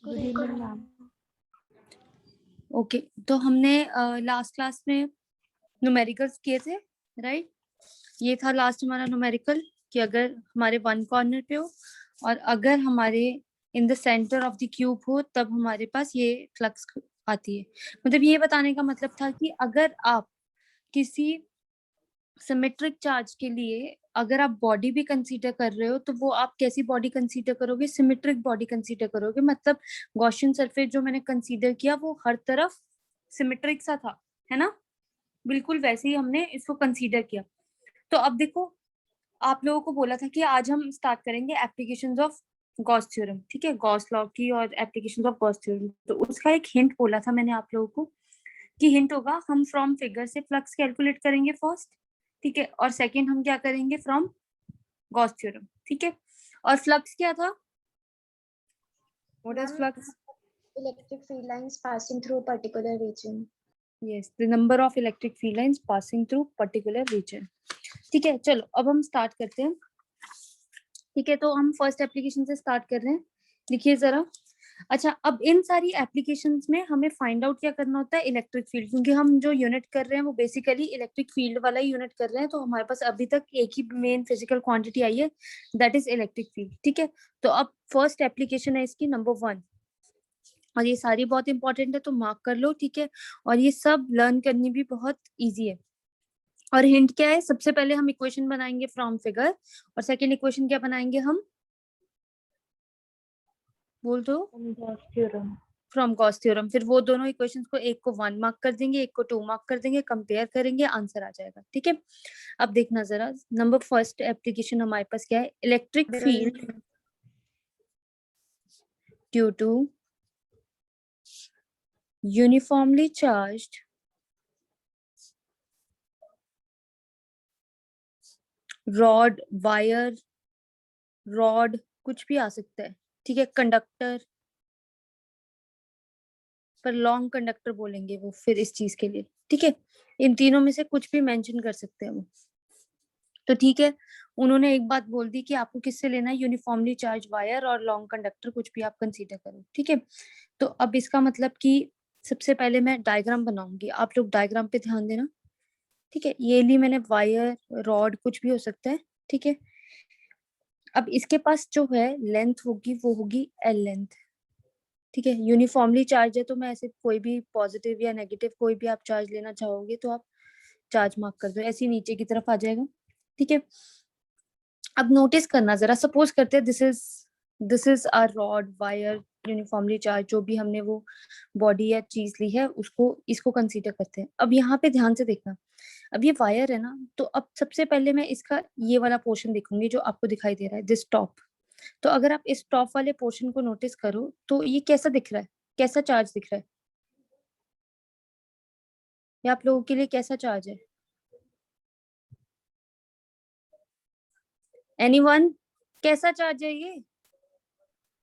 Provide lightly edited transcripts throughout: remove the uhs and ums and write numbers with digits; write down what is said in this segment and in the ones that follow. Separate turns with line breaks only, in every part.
Good evening ma'am.
Okay, तो हमने last class में न्यूमेरिकल्स किए थे, राइट? ये था लास्ट हमारा न्यूमेरिकल कि अगर हमारे वन कॉर्नर पे हो और अगर हमारे in the centre of the cube हो तब हमारे पास ये फ्लक्स आती है। मतलब ये बताने का मतलब था कि अगर आप किसी सिमेट्रिक चार्ज के लिए अगर आप बॉडी भी कंसीडर कर रहे हो तो वो आप कैसी बॉडी कंसीडर करोगे? सिमेट्रिक बॉडी कंसीडर करोगे। मतलब गॉसियन सरफेस जो मैंने कंसीडर किया वो हर तरफ सिमेट्रिक सा था, है ना? बिल्कुल वैसे ही हमने इसको कंसीडर किया। तो अब देखो, आप लोगों को बोला था कि आज हम स्टार्ट करेंगे एप्लीकेशंस ऑफ गॉस थ्योरम, ठीक है, गॉस लॉ की और एप्लीकेशंस ऑफ गॉस थ्योरम। तो उसका एक हिंट बोला था मैंने आप लोगों को कि हिंट होगा हम फ्रॉम फिगर से फ्लक्स कैलकुलेट करेंगे फर्स्ट, ठीक है, और सेकंड हम क्या करेंगे फ्रॉम गॉस थ्योरम, ठीक है। और फ्लक्स क्या था? What is flux?
Electric field lines passing through a particular region.
Yes, the number of electric field lines passing through particular region. ठीक है, चलो अब हम स्टार्ट करते हैं। ठीक है, तो हम फर्स्ट एप्लीकेशन से स्टार्ट कर रहे हैं। देखिए जरा, अच्छा, अब इन सारी एप्लीकेशंस में हमें फाइंड आउट क्या करना होता है? इलेक्ट्रिक फील्ड, क्योंकि हम जो यूनिट कर रहे हैं वो बेसिकली इलेक्ट्रिक फील्ड वाला ही यूनिट कर रहे हैं। तो हमारे पास अभी तक एक ही मेन फिजिकल क्वांटिटी आई है, दैट इज इलेक्ट्रिक फील्ड। ठीक है, तो अब फर्स्ट एप्लीकेशन है इसकी नंबर 1, और ये सारी बहुत इंपॉर्टेंट है तो मार्क कर लो, ठीक है। और ये सब लर्न करनी भी बहुत ईजी है। और हिंट क्या है? सबसे पहले हम इक्वेशन बनाएंगे फ्रॉम फिगर, और सेकेंड इक्वेशन क्या बनाएंगे हम? बोल दो। From Gauss theorem. फिर वो दोनों इक्वेशंस को, एक को 1 मार्क कर देंगे, एक को 2 मार्क कर देंगे, कंपेयर करेंगे, आंसर आ जाएगा। ठीक है, अब देखना जरा, नंबर फर्स्ट एप्लीकेशन हमारे पास क्या है? Electric field due to uniformly charged rod, wire, rod कुछ भी आ सकता है, ठीक है, कंडक्टर, पर लॉन्ग कंडक्टर बोलेंगे वो फिर इस चीज के लिए, ठीक है। इन तीनों में से कुछ भी मेंशन कर सकते हैं वो। तो ठीक है, उन्होंने एक बात बोल दी कि आपको किससे लेना है? यूनिफॉर्मली चार्ज वायर और लॉन्ग कंडक्टर, कुछ भी आप कंसीडर करो, ठीक है। तो अब इसका मतलब कि सबसे पहले मैं डायग्राम बनाऊंगी, आप लोग डायग्राम पे ध्यान देना, ठीक है। ये ली मैंने वायर, रॉड, कुछ भी हो सकता है, ठीक है। अब इसके पास जो है लेंथ होगी वो होगी एल लेंथ, ठीक है। यूनिफॉर्मली चार्ज है तो मैं ऐसे कोई भी पॉजिटिव या नेगेटिव कोई भी आप चार्ज लेना चाहोगे तो आप चार्ज मार्क कर दो, ऐसे नीचे की तरफ आ जाएगा, ठीक है। अब नोटिस करना जरा, सपोज करते हैं this is our rod, wire, uniformly charge, जो भी हमने वो बॉडी या चीज ली है उसको, इसको कंसीडर करते हैं। अब यहाँ पे ध्यान से देखना, अब ये वायर है ना, तो अब सबसे पहले मैं इसका ये वाला पोर्शन देखूंगी जो आपको दिखाई दे रहा है, दिस टॉप। तो अगर आप इस टॉप वाले पोर्शन को नोटिस करो तो ये कैसा दिख रहा है? कैसा चार्ज दिख रहा है? ये आप लोगों के लिए कैसा चार्ज है? एनीवन? कैसा चार्ज है ये?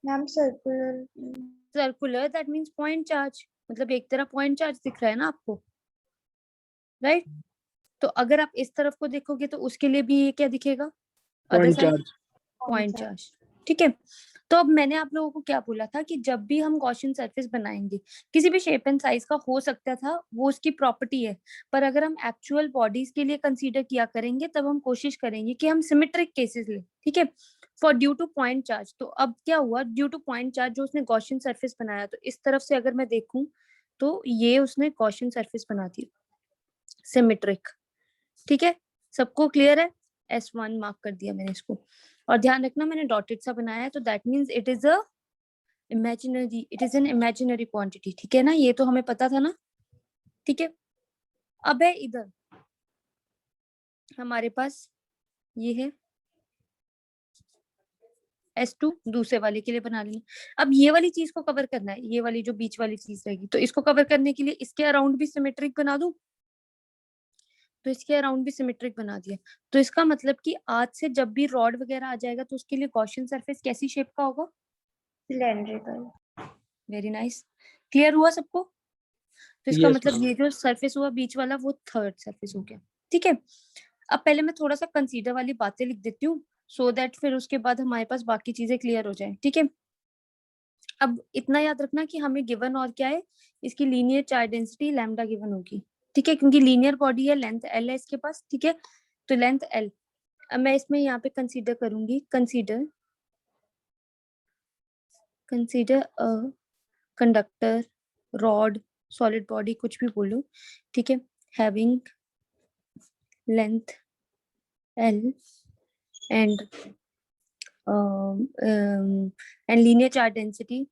Ma'am circular.
Circular, that means point charge, मतलब एक तरफ पॉइंट चार्ज दिख रहा है ना आपको, राइट? तो अगर आप इस तरफ को देखोगे तो उसके लिए भी ये क्या दिखेगा? अदर साइड पॉइंट चार्ज, ठीक है। तो अब मैंने आप लोगों को क्या बोला था कि जब भी हम गॉसियन सरफेस बनाएंगे, किसी भी शेप एंड साइज का हो सकता था, वो उसकी प्रॉपर्टी है, पर अगर हम एक्चुअल बॉडीज के लिए कंसीडर किया करेंगे तब हम कोशिश करेंगे कि हम सिमेट्रिक केसेस ले, ठीक है, for due two point charge. तो अब क्या हुआ? ड्यू टू पॉइंट चार्ज जो उसने गॉसियन सरफेस बनाया, तो इस तरफ से अगर मैं देखूं तो ये उसने गॉसियन सरफेस बना दी सिमेट्रिक, ठीक है। सबको क्लियर है? S1 मार्क कर दिया मैंने इसको। और ध्यान रखना मैंने डॉटेड सा बनाया है, तो that means it is an imaginary quantity, ठीक है ना, ये तो हमें पता था ना, ठीक है। अब है इधर हमारे पास ये है S2, दूसरे वाले के लिए बना लेना। अब ये वाली चीज को कवर करना है, ये वाली जो बीच वाली चीज रहेगी, तो इसको कवर करने के लिए इसके अराउंड भी सिमेट्रिक बना दूं, तो इसके अराउंड भी सिमेट्रिक बना दिया। तो इसका मतलब कि आज से जब भी रॉड वगैरह आ जाएगा तो उसके लिए गॉसियन सरफेस कैसी शेप का होगा?
सिलेंड्रिकल।
वेरी नाइस, क्लियर हुआ सबको? तो इसका
Yes,
मतलब
ma'am.
ये जो सरफेस हुआ बीच वाला वो थर्ड सरफेस हो गया, ठीक है। अब पहले मैं थोड़ा सा कंसीडर वाली बातें लिख देती हूँ सो दैट फिर उसके बाद हमारे पास बाकी चीजें क्लियर हो जाए, ठीक है। अब इतना याद रखना कि हमें गिवन और क्या है, इसकी linear charge density lambda given होगी, ठीक है, क्योंकि लीनियर बॉडी है, लेंथ एल है इसके पास, ठीक है, तो लेंथ एल। अब मैं इसमें यहाँ पे कंसीडर करूंगी, consider a conductor, rod, solid body, कुछ भी बोलो, ठीक है, having length L and linear charge density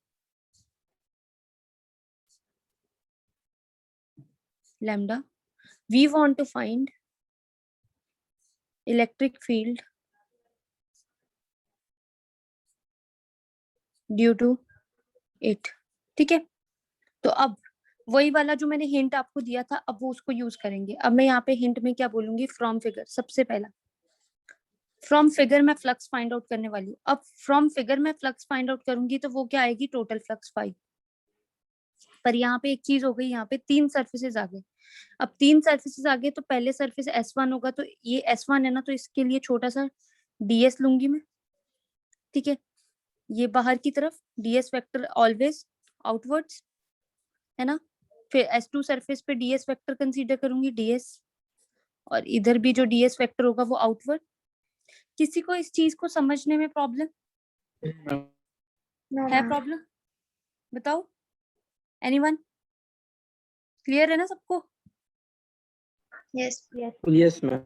lambda. We want to find electric field due to it, ठीक है। तो अब वही वाला जो मैंने हिंट आपको दिया था, अब वो उसको यूज करेंगे। अब मैं यहाँ पे हिंट में क्या बोलूंगी, फ्रॉम फिगर। सबसे पहला फ्रॉम फिगर मैं फ्लक्स फाइंड आउट करने वाली हूँ। अब फ्रॉम फिगर में फ्लक्स फाइंड आउट करूंगी तो वो क्या आएगी, टोटल फ्लक्स 5। पर यहाँ पे एक चीज हो गई, यहाँ पे 3 सर्फेसेस आ गए। अब 3 सर्फेसेस आ गए तो पहले सर्फेस S1 होगा, तो ये S1 है ना, तो इसके लिए छोटा सा ds लूंगी मैं, ठीक है। ये बाहर की तरफ ds वेक्टर ऑलवेज आउटवर्ड्स, है ना। फिर S2 सरफेस पे ds वेक्टर कंसीडर करूंगी, ds, और इधर भी जो ds वेक्टर होगा वो आउटवर्ड। किसी को इस चीज को समझने में प्रॉब्लम
No,
है?
ma'am.
प्रॉब्लम बताओ, एनीवन? क्लियर है ना सबको?
Yes, yes.
Yes ma'am.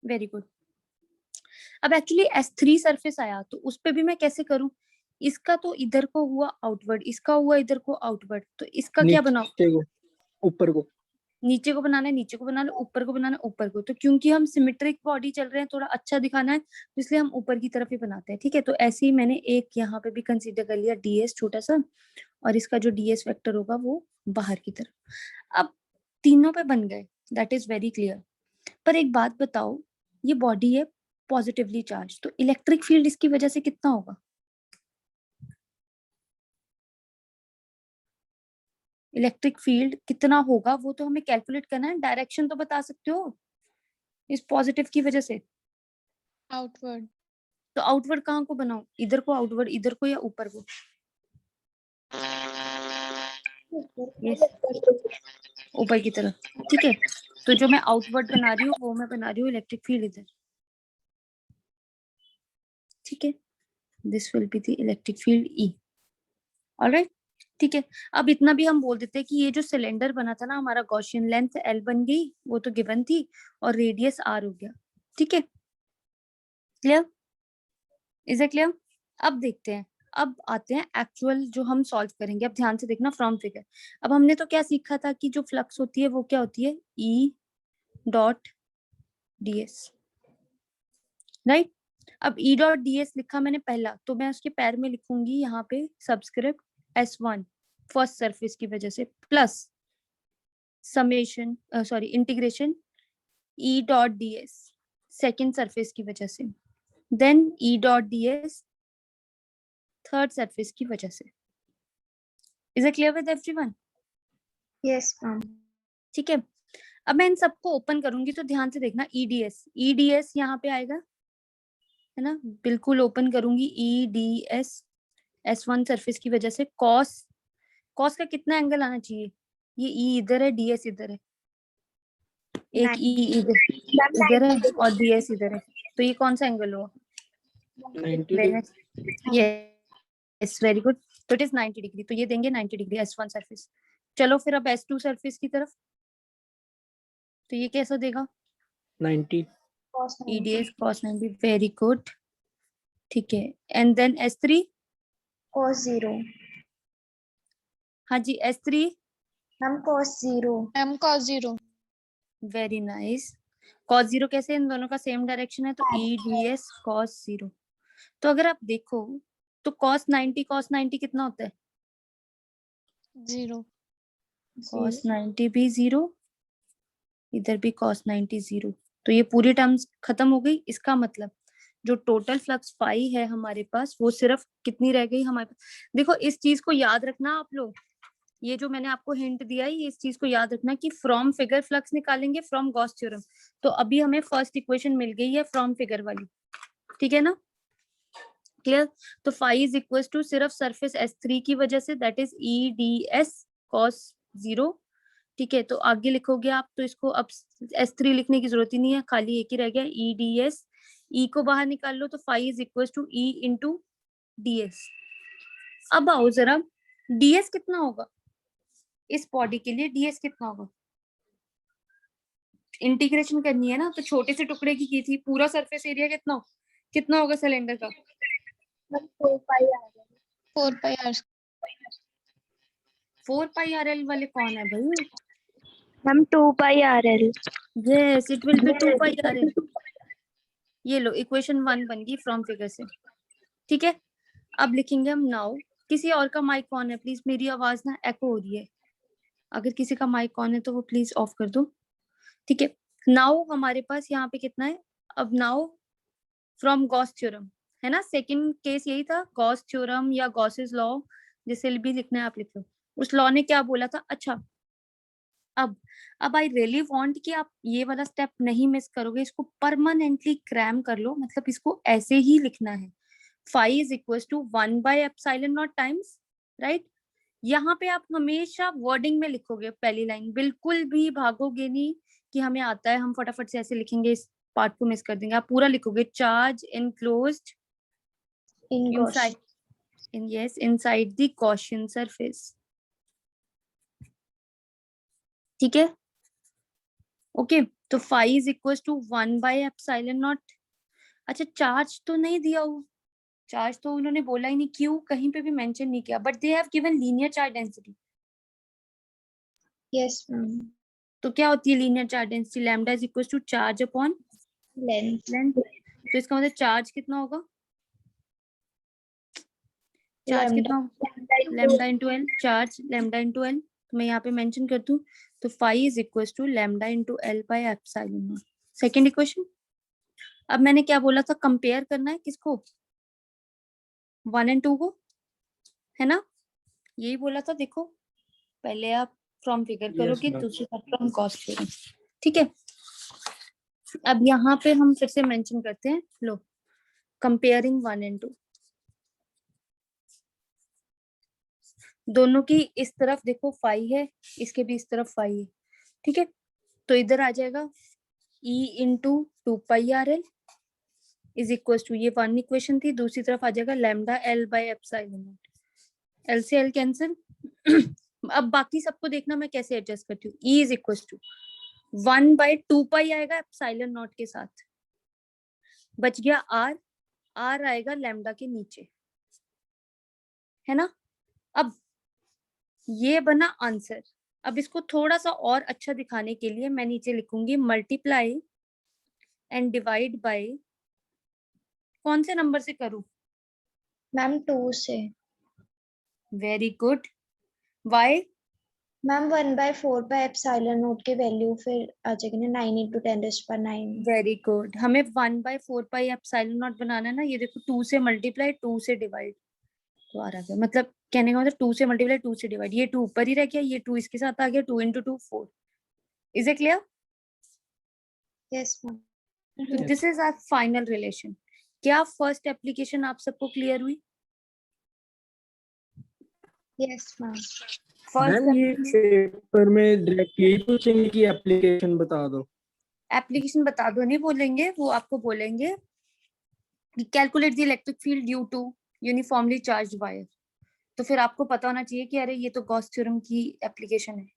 Very good. अब एक्चुअली S3 सरफेस आया तो उस पे भी मैं कैसे करूं, इसका तो इधर को हुआ आउटवर्ड, इसका हुआ इधर को आउटवर्ड, तो इसका क्या बनाओ,
नीचे को, ऊपर को,
नीचे को बनाना है, नीचे को बनाना है, ऊपर को बनाना है, ऊपर को। तो क्योंकि हम सिमेट्रिक बॉडी चल रहे हैं, थोड़ा अच्छा दिखाना है, तो इसलिए हम ऊपर की तरफ ही बनाते हैं, ठीक है। तो ऐसे ही मैंने एक यहाँ पे भी कंसीडर कर लिया ds छोटा सा, और इसका जो ds वेक्टर होगा वो बाहर की तरफ। अब तीनों पे बन गए, दैट इज वेरी क्लियर। पर एक बात बताओ, ये बॉडी है पॉजिटिवली चार्ज, तो इलेक्ट्रिक फील्ड इसकी वजह से कितना होगा? इलेक्ट्रिक फील्ड कितना होगा वो तो हमें कैलकुलेट करना है, डायरेक्शन तो बता सकते हो इस पॉजिटिव की वजह से।
आउटवर्ड।
तो आउटवर्ड कहाँ को बनाओ, इधर को आउटवर्ड, इधर को या ऊपर को? Yes. ऊपर की तरफ, ठीक है। तो जो मैं आउटवर्ड बना रही हूँ वो मैं बना रही हूँ इलेक्ट्रिक फील्ड इधर, ठीक है। This will be the electric field E, alright, ठीक है। अब इतना भी हम बोल देते हैं कि ये जो सिलेंडर बना था ना हमारा, गॉसियन, लेंथ L बन गई, वो तो गिवन थी, और रेडियस R हो गया, ठीक है। क्लियर? Is it clear? अब देखते हैं, अब आते हैं एक्चुअल जो हम सॉल्व करेंगे। अब ध्यान से देखना फ्रॉम फिगर। अब हमने तो क्या सीखा था कि जो फ्लक्स होती है वो क्या होती है, E डॉट ds, राइट। अब E डॉट ds लिखा मैंने पहला, तो मैं उसके पैर में लिखूंगी यहाँ पे सबस्क्रिप्ट S1 फर्स्ट सरफेस की वजह से, plus summation sorry integration E dot ds second surface की वजह से, then E dot ds third surface की वजह से। Is it clear with everyone?
Yes, ma'am.
ठीक है। अब मैं इन सबको ओपन करूंगी तो ध्यान से देखना, EDS यहाँ पे आएगा, है ना, बिल्कुल ओपन करूंगी, EDS S1 सरफेस की वजह से। कॉस का कितना एंगल आना चाहिए, ये E इधर है, DS इधर है, एक E इधर है और DS इधर है, तो ये कौन सा एंगल हुआ?
90
यस, वेरी गुड। तो इट इज 90 डिग्री, तो ये देंगे 90 डिग्री S1 सरफेस। चलो फिर अब S2 सरफेस की तरफ, तो ये कैसा देगा,
90
Cos 90.
EDS cos 90, very good, ठीक है। And then S3,
Cos 0.
हाँ जी, S3,
Ma'am, cos 0.
M cos 0।
Very nice. cos 0 कैसे, इन दोनों का सेम डायरेक्शन है, तो EDS cos 0। तो अगर आप देखो तो cos 90 कितना होता है,
0।
cos 90 भी 0, इधर भी cos 90 0, तो ये पूरी टर्म्स खत्म हो गई। इसका मतलब जो टोटल फ्लक्स फाई है हमारे पास, वो सिर्फ कितनी रह गई हमारे पास। देखो इस चीज को याद रखना आप लोग, ये जो मैंने आपको हिंट दिया है, ये इस चीज को याद रखना कि फ्रॉम फिगर फ्लक्स निकालेंगे फ्रॉम गॉस थ्योरम। तो अभी हमें फर्स्ट इक्वेशन मिल गई है फ्रॉम फिगर वाली, ठीक है ना। क्लियर? तो फाई इज इक्वल टू सिर्फ सरफेस S3 की वजह से, दैट इज EDS cos 0। ठीक है, तो आगे लिखोगे आप, तो इसको अब S3 लिखने की जरूरत ही नहीं है, खाली एक ही रह गया EDS। E को बाहर निकाल लो तो phi is equal to E into DS। अब आओ जरा, DS कितना होगा इस बॉडी के लिए? DS कितना होगा? इंटीग्रेशन करनी है ना, तो छोटे से टुकड़े की थी, पूरा सरफेस एरिया कितना होगा सिलेंडर का?
4 pi RL.
4 pi r.
4 पाई RL वाले कौन है भाई?
Ma'am, 2 pi RL.
Yes, it will be 2 pi RL। ये लो, इक्वेशन 1 बन गई फ्रॉम फिगर से। ठीक है, अब लिखेंगे हम नाउ। किसी और का माइक ऑन है प्लीज? मेरी आवाज ना एको हो रही है, अगर किसी का माइक ऑन है तो वो प्लीज ऑफ कर दो। ठीक है, नाउ हमारे पास यहाँ पे कितना है? अब नाउ फ्रॉम गॉस थ्योरम, है ना, सेकंड केस यही था, गॉस थ्योरम या गॉसेस लॉ, जिसे भी लिखना है आप लिख लो। उस लॉ ने क्या बोला था? अच्छा, अब आई रियली वांट कि आप ये वाला स्टेप नहीं मिस करोगे, इसको परमानेंटली क्रैम कर लो, मतलब इसको ऐसे ही लिखना है। Phi is equal to 1 by epsilon naught times, right? यहाँ पे आप हमेशा वर्डिंग में लिखोगे पहली लाइन, बिल्कुल भी भागोगे नहीं कि हमें आता है हम फटाफट से ऐसे लिखेंगे, इस पार्ट को मिस कर देंगे। आप पूरा लिखोगे, charge enclosed
In Gauss.
Inside the Gaussian surface. ठीक है, ओके, तो phi is equal to 1 by epsilon naught. अच्छा, चार्ज तो नहीं दिया हुआ, चार्ज तो उन्होंने बोला ही नहीं, क्यों कहीं पे भी मेंशन नहीं किया, but they have given linear charge density.
Yes, ma'am.
तो क्या होती है linear charge density? Lambda is equal to charge upon
Length.
Length. तो इसका मतलब चार्ज कितना होगा? Charge
Lambda.
कितना होगा? Lambda into L. Charge lambda into L, तो मैं यहाँ पे मेंशन कर दूं, तो phi is equal to lambda into L by epsilon not. Second equation. अब मैंने क्या बोला था? कंपेयर करना है किसको? 1 और 2 को, है ना? यही बोला था। देखो, पहले आप फ्रॉम फिगर
Yes,
करोगे,
ma'am.
दूसरी बार फ्रॉम गॉस थ्योरम। ठीक है, अब यहाँ पे हम फिर से मेंशन करते हैं, लो, कंपेयरिंग 1 और 2, दोनों की इस तरफ देखो फाई है, इसके भी इस तरफ फाई है। ठीक है, तो इधर आ जाएगा E into 2 pi RL is equal to, ये 1 इक्वेशन थी, दूसरी तरफ आ जाएगा lambda L by epsilon naught. L से L कैंसिल। अब बाकी सबको देखना मैं कैसे एडजस्ट करती हूँ। E is equal to 1 by 2 pi आएगा एप्सिलॉन नॉट के साथ, बच गया R, R आएगा लैम्डा के नीचे, है ना? अब ये बना आंसर। अब इसको थोड़ा सा और अच्छा दिखाने के लिए मैं नीचे लिखूंगी मल्टीप्लाई एंड डिवाइड बाय, कौन से नंबर से करूं?
Ma'am, 2 से.
Very good. Why?
Ma'am, 1 by 4 by epsilon naught की वैल्यू फिर आ जाएगी ना 9 into 10⁻⁹.
वेरी गुड, हमें 1 बाय 4 पाई एप्सिलॉन नॉट बनाना है ना। ये देखो, 2 से मल्टीप्लाई 2 से डिवाइड, तो आ रहा गया, मतलब कहने का मतलब 2 से मल्टीप्लाई 2 से डिवाइड, ये 2 ऊपर ही रह गया, ये 2 इसके साथ आ गया, 2 into 2 4। Is it clear?
Yes, ma'am.
तो this is our final relation. क्या फर्स्ट एप्लीकेशन आप सबको क्लियर हुई?
Yes, ma'am.
मैम, ये पेपर में डायरेक्ट यही पूछेंगे कि एप्लीकेशन बता दो?
एप्लीकेशन बता दो नहीं बोलेंगे, वो आपको बोलेंगे calculate the electric field due to uniformly charged wire. तो फिर आपको पता होना चाहिए कि अरे ये तो गॉस थ्योरम की एप्लीकेशन है।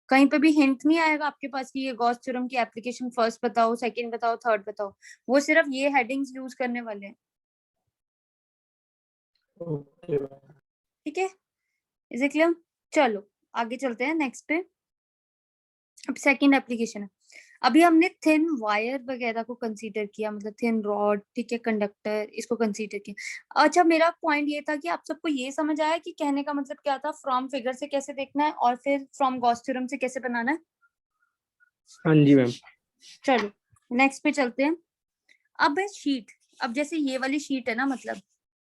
कहीं पे भी हिंट नहीं आएगा आपके पास कि ये गॉस थ्योरम की एप्लीकेशन फर्स्ट बताओ, सेकंड बताओ, थर्ड बताओ। वो सिर्फ ये हेडिंग्स यूज करने वाले हैं।
ओके।
ठीक है, इज इट क्लियर? चलो आगे चलते हैं नेक्स्ट पे। अब सेकंड एप्लीकेशन है। अभी हमने थिन वायर वगैरह को कंसीडर किया, मतलब थिन रॉड, ठीक है, कंडक्टर, इसको कंसीडर किया। अच्छा, मेरा पॉइंट ये था कि आप सबको ये समझ आया कि कहने का मतलब क्या था, फ्रॉम फिगर से कैसे देखना है और फिर फ्रॉम गॉस थ्योरम से कैसे बनाना है।
हाँ जी मैम।
चलो नेक्स्ट पे चलते हैं। अब है शीट। अब जैसे ये वाली शीट है ना, मतलब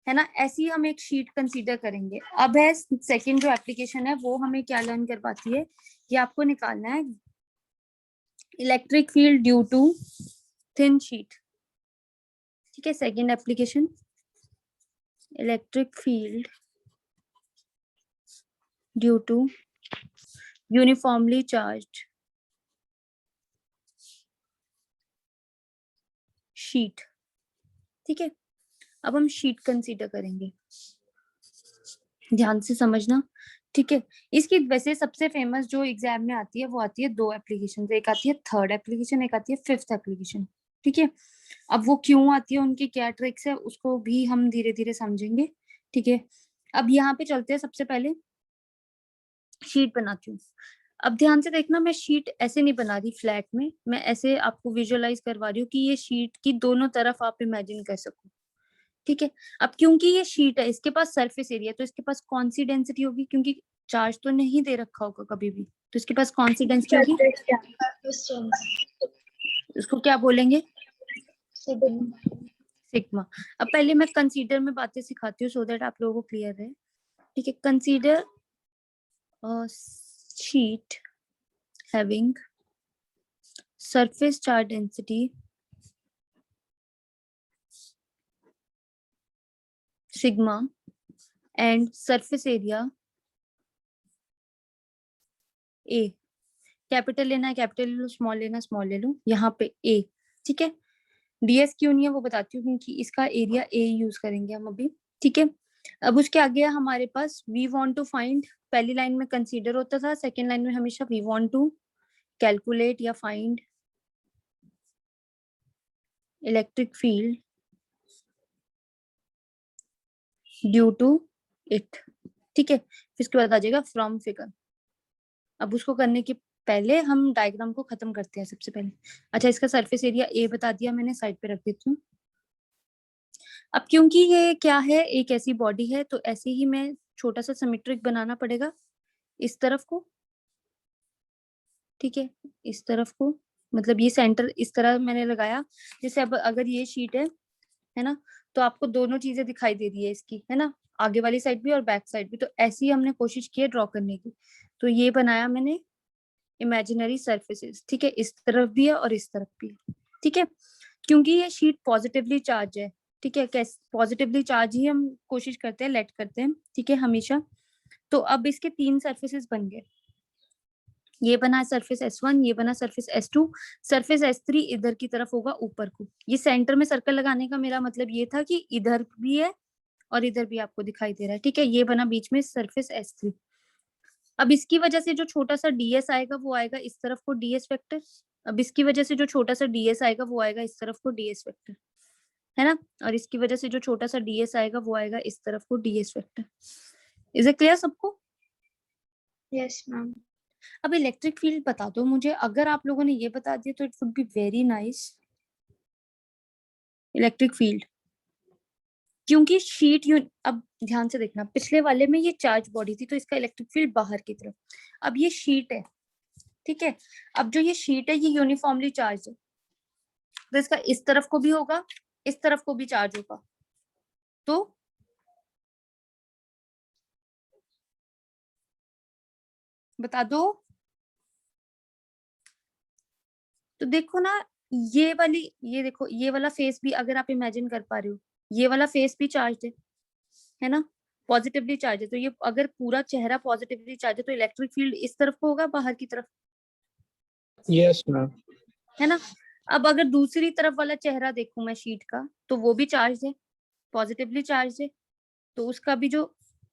है ना, ऐसी हम एक शीट कंसीडर करेंगे। अब है सेकंड जो एप्लीकेशन है, वो हमें क्या लर्न करवाती है कि आपको निकालना है electric field due to thin sheet. ठीक है, second application. electric field due to uniformly charged sheet. ठीक है, अब हम शीट कंसीडर करेंगे, ध्यान से समझना। ठीक है, इसकी वैसे सबसे फेमस जो एग्जाम में आती है वो आती है दो एप्लीकेशन, एक आती है थर्ड एप्लीकेशन, एक आती है फिफ्थ एप्लीकेशन। ठीक है, अब वो क्यों आती है, उनकी क्या ट्रिक्स है, उसको भी हम धीरे धीरे समझेंगे। ठीक है, अब यहाँ पे चलते हैं। सबसे पहले शीट बनाती हूँ। अब ध्यान से देखना, मैं शीट ऐसे नहीं बना रही फ्लैट में, मैं ऐसे आपको विजुअलाइज करवा रही हूँ कि ये शीट की दोनों तरफ आप इमेजिन कर सको। ठीक है, अब क्योंकि ये शीट है, इसके पास सरफेस एरिया, तो इसके पास कौन सी डेंसिटी होगी, क्योंकि चार्ज तो नहीं दे रखा होगा कभी भी, तो इसके पास कौन सी डेंसिटी होगी, इसको क्या बोलेंगे, सिग्मा। अब पहले मैं कंसीडर में बातें सिखाती हूँ सो दैट आप लोगों को क्लियर है। ठीक है, consider sheet having surface charge density sigma and surface area a। Capital लेना है कैपिटल ले लो, स्मॉल लेना स्मॉल ले लो, यहाँ पे a। ठीक है, ds क्यों नहीं है वो बताती हूँ, क्योंकि इसका एरिया a यूज करेंगे हम अभी। ठीक है, अब उसके आगे हमारे पास we want to find, पहली लाइन में कंसीडर होता था, सेकेंड लाइन में हमेशा we want to calculate या find electric field due to it. ठीक है, फिर इसके बाद आ जाएगा फ्रॉम फिगर। अब उसको करने के पहले हम डायग्राम को खत्म करते हैं सबसे पहले। अच्छा, इसका सरफेस एरिया ए बता दिया मैंने, साइड पे रख देती हूँ। अब क्योंकि ये क्या है, एक ऐसी बॉडी है, तो ऐसे ही मैं छोटा सा सिमेट्रिक बनाना पड़ेगा इस तरफ को। ठीक है, इस तरफ को, मतलब ये सेंटर इस तरह मैंने लगाया। जैसे अब अगर ये शीट है ना, तो आपको दोनों चीजें दिखाई दे रही है इसकी, है ना, आगे वाली साइड भी और बैक साइड भी। तो ऐसी हमने कोशिश की है ड्रॉ करने की। तो ये बनाया मैंने इमेजिनरी सरफेसेस। ठीक है, इस तरफ भी है और इस तरफ भी है। ठीक है, क्योंकि ये शीट पॉजिटिवली चार्ज है। ठीक है, कैसे पॉजिटिवली चार्ज ही हम कोशिश करते हैं, लेट करते हैं। ठीक है, हमेशा। तो अब इसके तीन सरफेसेस बन गए, ये बना सरफेस S1, ये बना सरफेस S2, सरफेस S3 इधर की तरफ होगा ऊपर को। ये सेंटर में सर्कल लगाने का मेरा मतलब ये था कि इधर भी है और इधर भी आपको दिखाई दे रहा है। ठीक है, ये बना बीच में सरफेस S3। अब इसकी वजह से जो छोटा सा ds आएगा वो आएगा इस तरफ को ds वेक्टर। अब इसकी वजह से जो छोटा सा ds आएगा वो आएगा इस तरफ को ds वेक्टर, है ना, और इसकी वजह से जो छोटा सा ds आएगा वो आएगा इस तरफ को ds vector. Is it clear सबको?
Yes ma'am.
अब इलेक्ट्रिक फील्ड बता दो मुझे, अगर आप लोगों ने ये बता दिया तो it would be very nice. Electric field, क्योंकि शीट अब ध्यान से देखना, पिछले वाले में ये चार्ज बॉडी थी तो इसका इलेक्ट्रिक फील्ड बाहर की तरफ, अब ये शीट है। ठीक है, अब जो ये शीट है ये यूनिफॉर्मली चार्ज है, तो इसका इस तरफ को भी होगा, इस तरफ को भी चार्ज होगा। तो बता दो। तो देखो ना, ये वाली, ये देखो, ये वाला फेस भी अगर आप इमेजिन कर पा रहे हो, ये वाला फेस भी चार्ज है ना, पॉजिटिवली चार्ज है। तो ये अगर पूरा चेहरा पॉजिटिवली चार्ज है तो इलेक्ट्रिक फील्ड इस तरफ को होगा, बाहर की तरफ,
यस मैम।
है ना। अब अगर दूसरी तरफ वाला चेहरा देखूं मैं शीट का, तो वो भी चार्ज है, पॉजिटिवली चार्ज है, तो उसका भी जो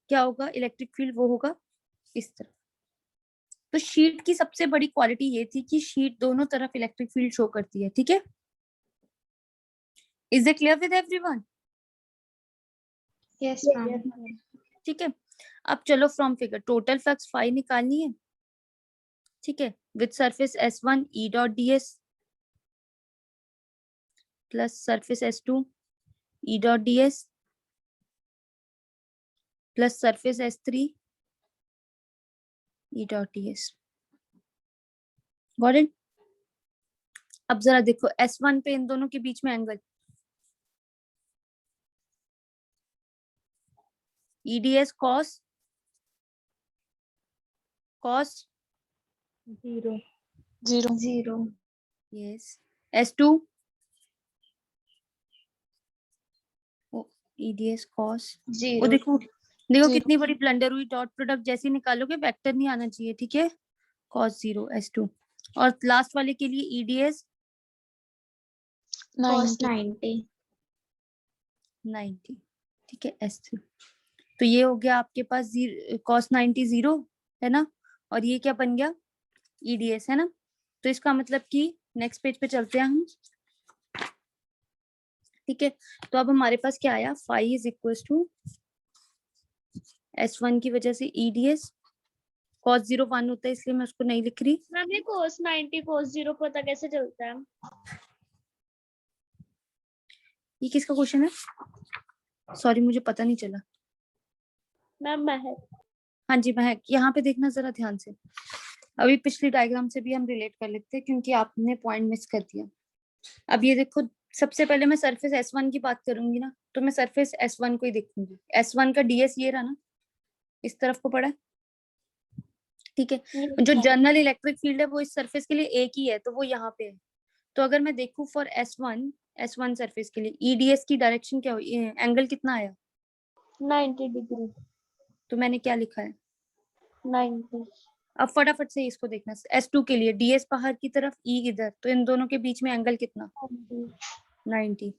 क्या होगा इलेक्ट्रिक फील्ड, वो होगा इस तरफ। तो शीट की सबसे बड़ी क्वालिटी ये थी कि शीट दोनों तरफ इलेक्ट्रिक फील्ड शो करती है। ठीक है, is it clear with everyone?
Yes ma'am.
ठीक है, अब चलो from figure total flux phi निकालनी है। ठीक है, with surface S1 E dot ds plus surface S2 E dot ds plus surface S3 E dot ds। Got it? अब जरा देखो S1 पे इन दोनों के बीच में angle EDS cos
0
0
0
yes S2 EDS cos वो
जीरो।
देखो
Zero.
कितनी बड़ी ब्लंडर हुई, डॉट प्रोडक्ट जैसे ही निकालोगे वेक्टर नहीं आना चाहिए, ठीक है, cos 0 S2। और लास्ट वाले के लिए EDS
cos
90.
90।
90, ठीक है S3। तो ये हो गया आपके पास cos 90 0 है ना, और ये क्या बन गया EDS है ना। तो इसका मतलब कि नेक्स्ट पेज पे चलते हैं हम, ठीक है। तो अब हमारे पास क्या आया, phi is equal to S1 की वजह से EDS cos 0 1 होता है, इसलिए मैं उसको नहीं लिख रही।
मैम ये cos 90 cos 0 पता कैसे चलता है?
ये किसका क्वेश्चन है, सॉरी मुझे पता नहीं चला।
मैम महक।
हाँ जी महक, यहाँ पे देखना जरा ध्यान से, अभी पिछली डायग्राम से भी हम रिलेट कर लेते हैं क्योंकि आपने पॉइंट मिस कर दिया। अब ये देखो, सबसे पहले मैं सरफेस S1 की बात करूंगी ना, तो मैं सरफेस S1 को ही देखूंगी। S1 का DS ये रहा ना, इस तरफ को पड़ा है, ठीक है। जो जनरल इलेक्ट्रिक फील्ड है वो इस सरफेस के लिए एक ही है, तो वो यहाँ पे है। तो अगर मैं देखूं फॉर S1 सरफेस के लिए EDS की डायरेक्शन क्या हुई, एंगल कितना आया,
90 डिग्री।
तो मैंने क्या लिखा है,
90।
अब फटाफट से इसको देखना। S2 के लिए DS बाहर की तरफ, E इधर, तो इन दोनों के बीच में एंगल कितना, 90।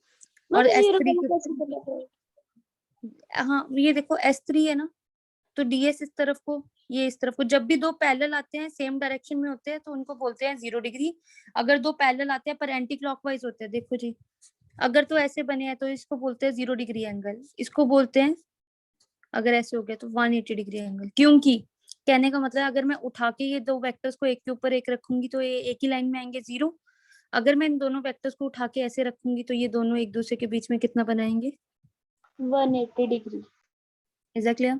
और
मैम 0
S3
वाला कैसे पता चलेगा?
हाँ ये देखो S3 है ना, तो DS इस तरफ को, ये इस तरफ को, जब भी दो पैरेलल आते हैं सेम डायरेक्शन में होते हैं तो उनको बोलते हैं 0 डिग्री। अगर दो पैरेलल आते हैं पर एंटी क्लॉकवाइज होते हैं, देखो जी, अगर तो ऐसे बने हैं तो इसको बोलते हैं 0 डिग्री एंगल, इसको बोलते हैं, अगर ऐसे हो गया तो 180 डिग्री एंगल। क्योंकि कहने का मतलब अगर मैं उठा के ये दो वेक्टर्स को एक के ऊपर एक रखूंगी तो ये एक ही लाइन में आएंगे 0। अगर मैं इन दोनों वेक्टर्स को उठा के ऐसे रखूंगी तो ये दोनों एक दूसरे के बीच में कितना बनाएंगे,
180 degree.
Is that clear,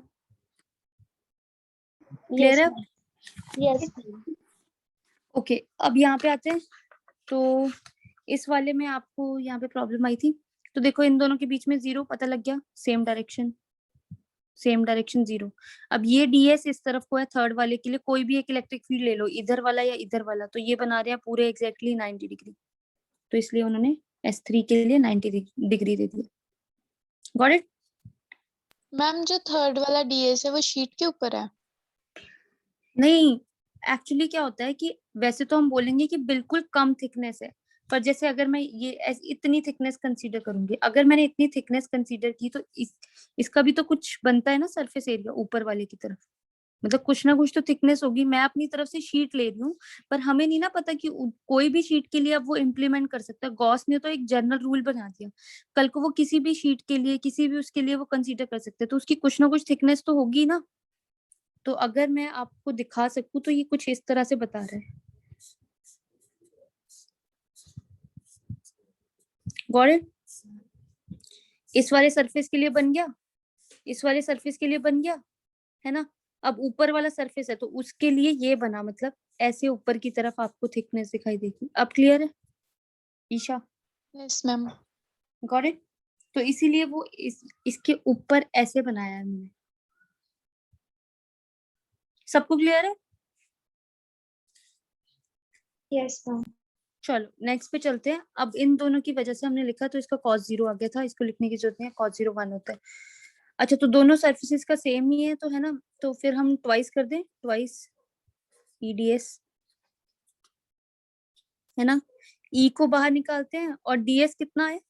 yes
clear है?
यस।
ओके अब यहाँ पे आते हैं। तो इस वाले में आपको यहाँ पे प्रॉब्लम आई थी, तो देखो इन दोनों के बीच में 0 पता लग गया, सेम डायरेक्शन 0। अब ये DS इस तरफ को है, थर्ड वाले के लिए कोई भी एक इलेक्ट्रिक फील्ड ले लो, इधर वाला या इधर वाला, तो ये बना रहे हैं पूरे एग्जैक्टली 90 डिग्री, तो इसलिए उन्होंने S3 के लिए 90 डिग्री दे दिया। Got it?
मैम जो थर्ड वाला DS है वो शीट के ऊपर है।
नहीं, एक्चुअली क्या होता है कि वैसे तो हम बोलेंगे कि बिल्कुल कम थिकनेस है, पर जैसे अगर मैं ये इतनी थिकनेस कंसीडर करूंगी, अगर मैंने इतनी थिकनेस कंसीडर की तो इसका भी तो कुछ बनता है ना सरफेस एरिया ऊपर वाले की तरफ, मतलब कुछ ना कुछ तो थिकनेस होगी। मैं अपनी तरफ से शीट ले रही हूँ, पर हमें नहीं ना पता कि कोई भी शीट के लिए अब वो इम्प्लीमेंट कर सकता है। गॉस ने तो एक जनरल रूल बना दिया, कल को वो किसी भी शीट के लिए किसी भी उसके लिए वो कंसीडर कर सकते हैं, तो उसकी कुछ ना कुछ थिकनेस तो होगी ना। तो अगर मैं आपको दिखा सकूं तो ये कुछ इस तरह से बता रहा है। Got it? इस वाले सरफेस के लिए बन गया, इस वाले सरफेस के लिए बन गया, है ना। अब ऊपर वाला सरफेस है तो उसके लिए ये बना, मतलब ऐसे ऊपर की तरफ आपको थिकनेस दिखाई देगी। अब क्लियर है Isha?
Yes ma'am.
Got it? तो इसीलिए वो इसके ऊपर ऐसे बनाया है मैंने। सबको क्लियर है?
Yes ma'am.
चलो नेक्स्ट पे चलते हैं। अब इन दोनों की वजह से हमने लिखा तो इसका cos 0 आ गया था, इसको लिखने की जरूरत नहीं है, cos 0 1 होता है। अच्छा तो दोनों सरफेसेस का सेम ही है तो, है ना, तो फिर हम ट्वाइस कर दें, ट्वाइस EDS, है ना। E को बाहर निकालते हैं और DS कितना है,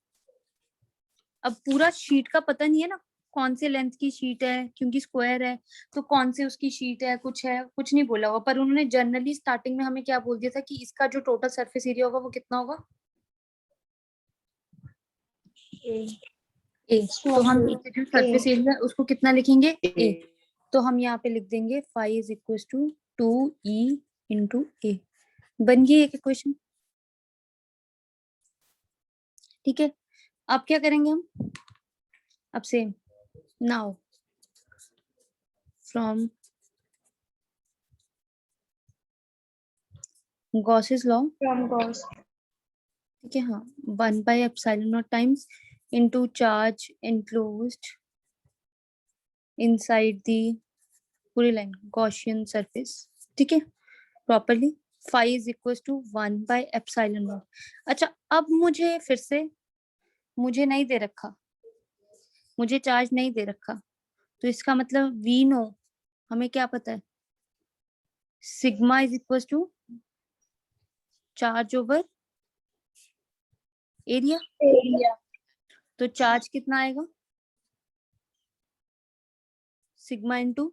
अब पूरा शीट का पता नहीं है ना कौन से लेंथ की शीट है, क्योंकि स्क्वायर है तो कौन से उसकी शीट है, कुछ नहीं बोला हुआ, पर उन्होंने जनरली स्टार्टिंग में हमें क्या बोल दिया था कि इसका जो टोटल सरफेस एरिया होगा वो कितना होगा, A। तो हम जो सरफेस एरिया उसको कितना लिखेंगे, A। तो हम यहाँ पे लिख देंगे phi is equal to 2E into A। बन गई एक इक्वेशन, ठीक है। अब क्या करेंगे हम, अब same now from Gauss's law,
from Gauss,
ठीक है, हाँ, 1/epsilon times into charge enclosed inside the पूरी लाइन गॉसियन सरफेस, ठीक है, properly phi is equal to 1/epsilon। अच्छा अब मुझे फिर से, मुझे नहीं दे रखा, मुझे चार्ज नहीं दे रखा, तो इसका मतलब वी नो, हमें क्या पता है, sigma is equal to charge over area.
Area
तो चार्ज कितना आएगा, सिग्मा इंटू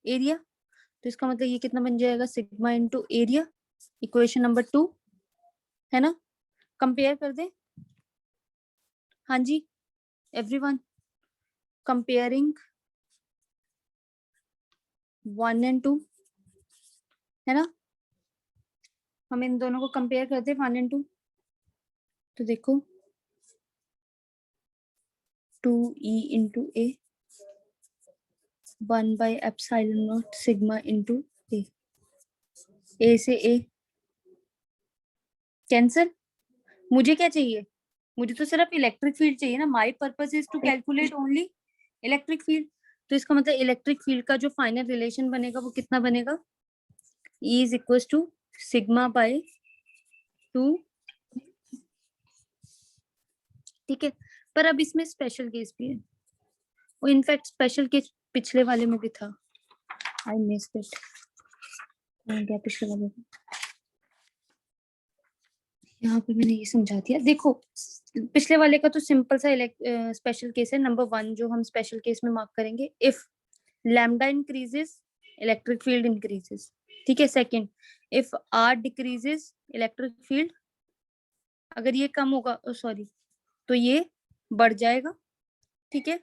एरिया। तो इसका मतलब ये कितना बन जाएगा, sigma into area, equation number 2, है ना। कंपेयर कर दे, हाँ जी एवरीवन, कंपेयरिंग 1 and 2, है ना। हम इन दोनों को कंपेयर करते हैं 1 and 2, तो देखो 2e into a 1 by epsilon naught sigma into a से a कैंसल। मुझे क्या चाहिए, मुझे तो सिर्फ इलेक्ट्रिक फील्ड चाहिए ना, my purpose is to calculate only electric field. तो इसका मतलब इलेक्ट्रिक फील्ड का जो फाइनल रिलेशन बनेगा वो कितना बनेगा, E is equal to sigma by 2, ठीक है। पर अब इसमें स्पेशल केस भी है, वो इनफैक्ट स्पेशल केस पिछले वाले में भी था, आई मिस्ड इट, क्या पिछले वाले में, यहाँ पे मैंने ये समझा दिया। देखो पिछले वाले का तो सिंपल सा स्पेशल केस है, नंबर 1 जो हम स्पेशल केस में मार्क करेंगे, if lambda increases electric field increases, ठीक है। Second, if R decreases electric field, अगर ये कम होगा सॉरी तो ये बढ़ जाएगा, ठीक है।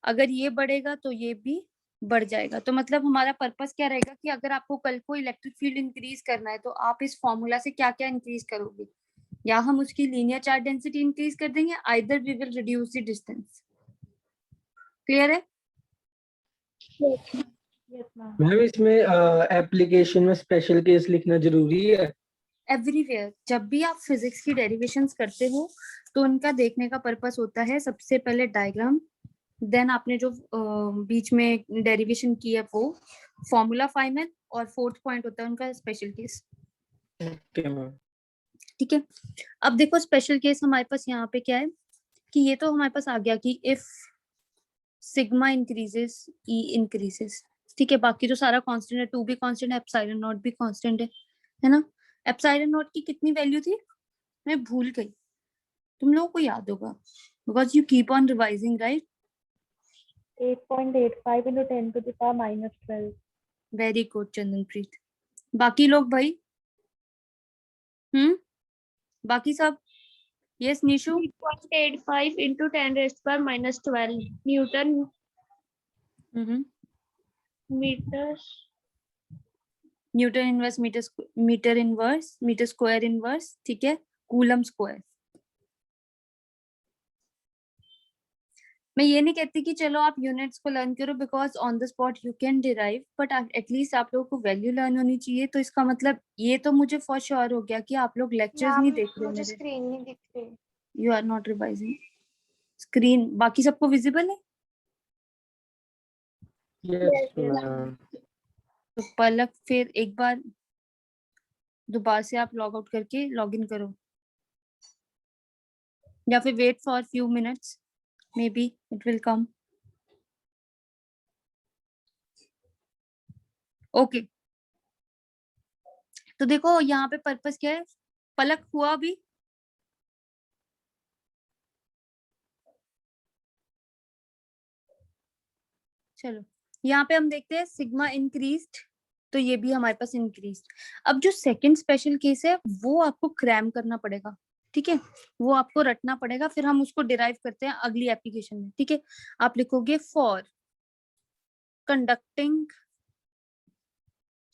अगर ये बढ़ेगा तो ये भी बढ़ जाएगा। तो मतलब हमारा पर्पस क्या रहेगा कि अगर आपको कल को इलेक्ट्रिक फील्ड इंक्रीज करना है तो आप इस फॉर्मूला से क्या क्या इंक्रीज करोगे, या हम उसकी लीनियर चार्ज डेंसिटी इंक्रीज कर देंगे, either we will reduce the distance. Clear है।
Yes ma'am.
मैम इसमें एप्लीकेशन में स्पेशल केस लिखना जरूरी है?
एवरीवेयर जब भी आप फिजिक्स की डेरिवेशंस करते हो तो उनका देखने का पर्पस होता है सबसे पहले डायग्राम, देन आपने जो बीच में डेरिवेशन की है वो फॉर्मूला फाइनल, और 4th पॉइंट होता है उनका स्पेशल केस,
ओके मैम।
ठीक है। अब देखो स्पेशल केस हमारे पास यहाँ पे क्या है कि ये तो हमारे पास आ गया कि if sigma increases E increases, ठीक है। बाकी तो सारा कांस्टेंट है, 2 भी कांस्टेंट है, एप्सिलॉन नॉट भी कांस्टेंट है ना। एप्सिलॉन नॉट की कितनी वैल्यू थी, मैं भूल गई, तुम लोगों को याद होगा because you keep on revising, right.
8.85 into 10 to the power minus 12.
Very good Chandanpreet. बाकी लोग भाई, बाकी सब, yes Nishu.
3.85 into 10 raised to power minus 12 Newton meters.
Newton inverse metre inverse metre square inverse, ठीक है, कूलम स्क्वायर। मैं ये नहीं कहती कि चलो आप यूनिट्स को लर्न करो because on the spot you can derive, but at least आप लोगों को वैल्यू लर्न होनी चाहिए। तो इसका मतलब ये तो मुझे फॉर श्योर हो गया कि आप लोग लेक्चर्स नहीं देख रहे हो
मुझे
मेरे,
स्क्रीन नहीं दिख रही।
You are not revising screen. बाकी सबको विजिबल है।
Yes ma'am.
तो पलक फिर एक बार दोबारा से आप लॉग आउट करके लॉग इन करो, या फिर wait for few minutes, maybe it will come. Okay तो देखो यहाँ पे पर्पस क्या है, पलक हुआ अभी, चलो यहाँ पे हम देखते हैं सिग्मा इंक्रीज्ड, तो ये भी हमारे पास इंक्रीज। अब जो सेकंड स्पेशल केस है वो आपको क्रैम करना पड़ेगा, ठीक है, वो आपको रटना पड़ेगा, फिर हम उसको डिराइव करते हैं अगली एप्लीकेशन में, ठीक है। आप लिखोगे फॉर कंडक्टिंग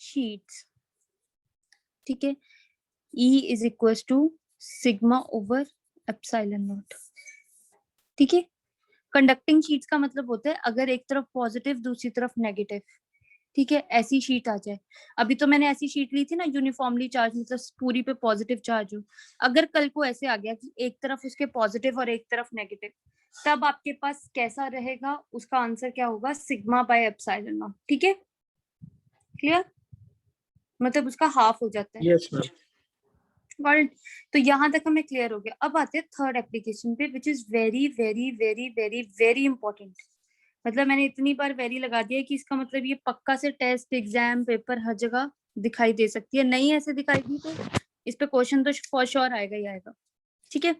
शीट्स, ठीक है, E is equal to sigma over epsilon naught, ठीक है। कंडक्टिंग शीट्स का मतलब होता है अगर एक तरफ पॉजिटिव दूसरी तरफ नेगेटिव, ठीक है, ऐसी शीट आ जाए। अभी तो मैंने ऐसी शीट ली थी ना यूनिफॉर्मली चार्ज, मतलब पूरी पे पॉजिटिव चार्ज हो। अगर कल को ऐसे आ गया कि एक तरफ उसके पॉजिटिव और एक तरफ नेगेटिव, तब आपके पास कैसा रहेगा, उसका आंसर क्या होगा, सिग्मा बाय एप्सिलॉन नॉट, ठीक है। क्लियर, मतलब उसका हाफ हो जाता है।
Yes ma'am.
Got it? तो यहाँ तक हमें क्लियर हो गया। अब आते हैं थर्ड एप्लीकेशन पे, which is very very very very very important. मतलब मैंने इतनी बार वेरी लगा दिया कि इसका मतलब ये पक्का से टेस्ट एग्जाम पेपर हर जगह दिखाई दे सकती है। नहीं ऐसे दिखाई दी तो इस पे क्वेश्चन तो फॉर श्योर आएगा ही आएगा। ठीक है,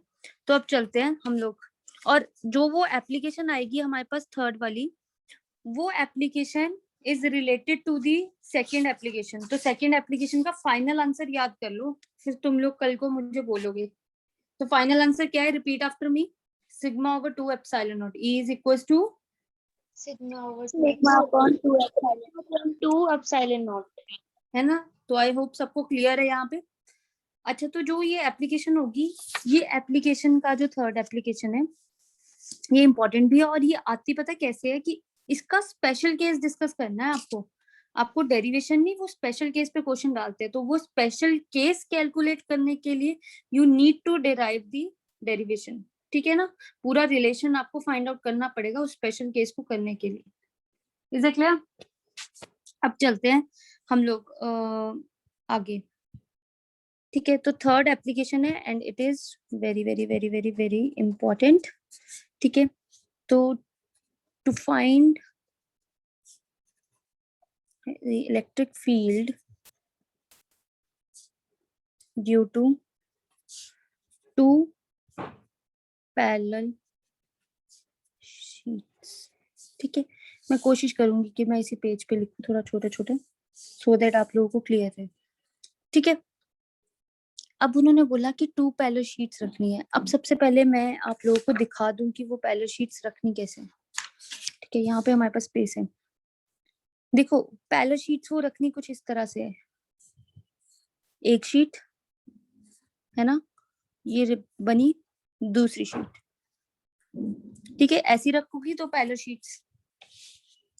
तो अब चलते हैं हम लोग, और जो वो एप्लीकेशन आएगी हमारे पास थर्ड वाली, वो application is related to the second application. तो सेकेंड एप्लीकेशन का फाइनल आंसर याद कर लो, फिर तुम लोग कल को मुझे बोलोगे। तो फाइनल आंसर क्या है? Repeat after me. Sigma over 2 epsilon naught E is equals to
sigma over
Sigma upon 2 epsilon naught.
है ना। तो आई होप सबको क्लियर है यहाँ पे। अच्छा, तो जो ये एप्लीकेशन होगी, ये एप्लीकेशन का जो थर्ड एप्लीकेशन है ये इंपॉर्टेंट भी है, और ये आती पता कैसे है कि इसका स्पेशल केस डिस्कस करना है आपको। आपको डेरिवेशन नहीं, वो स्पेशल केस पे क्वेश्चन डालते हैं। तो वो स्पेशल केस कैलकुलेट करने के लिए you need to derive the derivation. ठीक है ना, पूरा रिलेशन आपको फाइंड आउट करना पड़ेगा उस स्पेशल केस को करने के लिए। Is it clear? अब चलते हैं हम लोग आगे। ठीक है, तो थर्ड एप्लीकेशन है and it is very very very very very important. ठीक है, तो to find the electric field due to two parallel sheets। ठीक है, मैं कोशिश करूंगी कि मैं इसी पेज पे लिखूं थोड़ा छोटे छोटे, सो दैट आप लोगों को क्लियर है। ठीक है, अब उन्होंने बोला कि 2 पैरेलल शीट्स रखनी है। अब सबसे पहले मैं आप लोगों को दिखा दूं कि वो पैरेलल शीट्स रखनी कैसे है। ठीक है, यहाँ पे हमारे पास स्पेस है। देखो, पैरेलल शीट्स वो रखनी कुछ इस तरह से है। एक शीट है ना, ये बनी दूसरी शीट। ठीक है, ऐसी रखोगी तो पैरेलल शीट्स।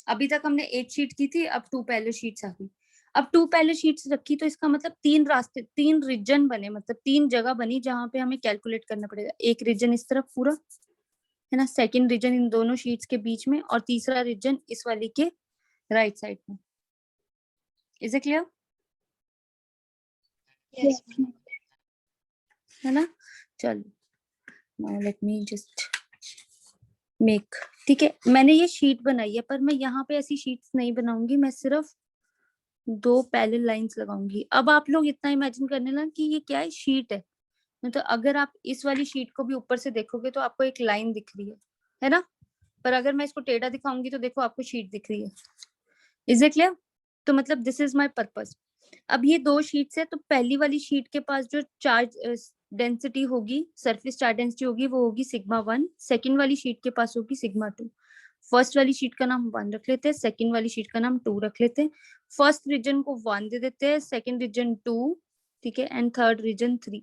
अभी तक हमने एक शीट की थी, अब 2 पैरेलल शीट्स आ गई। अब 2 पैरेलल शीट्स रखी तो इसका मतलब 3 रास्ते, 3 रीजन बने, मतलब 3 जगह बनी जहां पे हमें कैलकुलेट करना पड़ेगा। एक रीजन इस तरफ पूरा है ना, सेकंड रीजन इन दोनों शीट्स के बीच में, और तीसरा रीजन इस वाली के राइट साइड में। Is it clear?
yes
है ना, चलो now let me just make. ठीक है, मैंने ये शीट बनाई है, पर मैं यहाँ पे ऐसी शीट्स नहीं बनाऊंगी, मैं सिर्फ 2 पैरेलल लाइंस लगाऊंगी। अब आप लोग इतना इमेजिन करने लगे कि ये क्या है, शीट है। तो अगर आप इस वाली शीट को भी ऊपर से देखोगे तो आपको एक लाइन दिख रही है ना, पर अगर मैं इसको टेढ़ा दिखाऊंगी तो देखो आपको शीट दिख रही है। Is it clear? तो मतलब दिस इज माय पर्पस। अब ये 2 शीट्स है, तो पहली वाली शीट के पास जो चार्ज डेंसिटी होगी, सरफेस चार्ज डेंसिटी होगी, वो होगी सिग्मा 1। सेकंड वाली शीट के पास होगी सिग्मा 2। फर्स्ट वाली शीट का नाम 1 रख लेते हैं, सेकंड वाली शीट का नाम 2 रख लेते हैं। फर्स्ट रीजन को 1 दे देते हैं, सेकंड रीजन 2, ठीक है, and third region 3।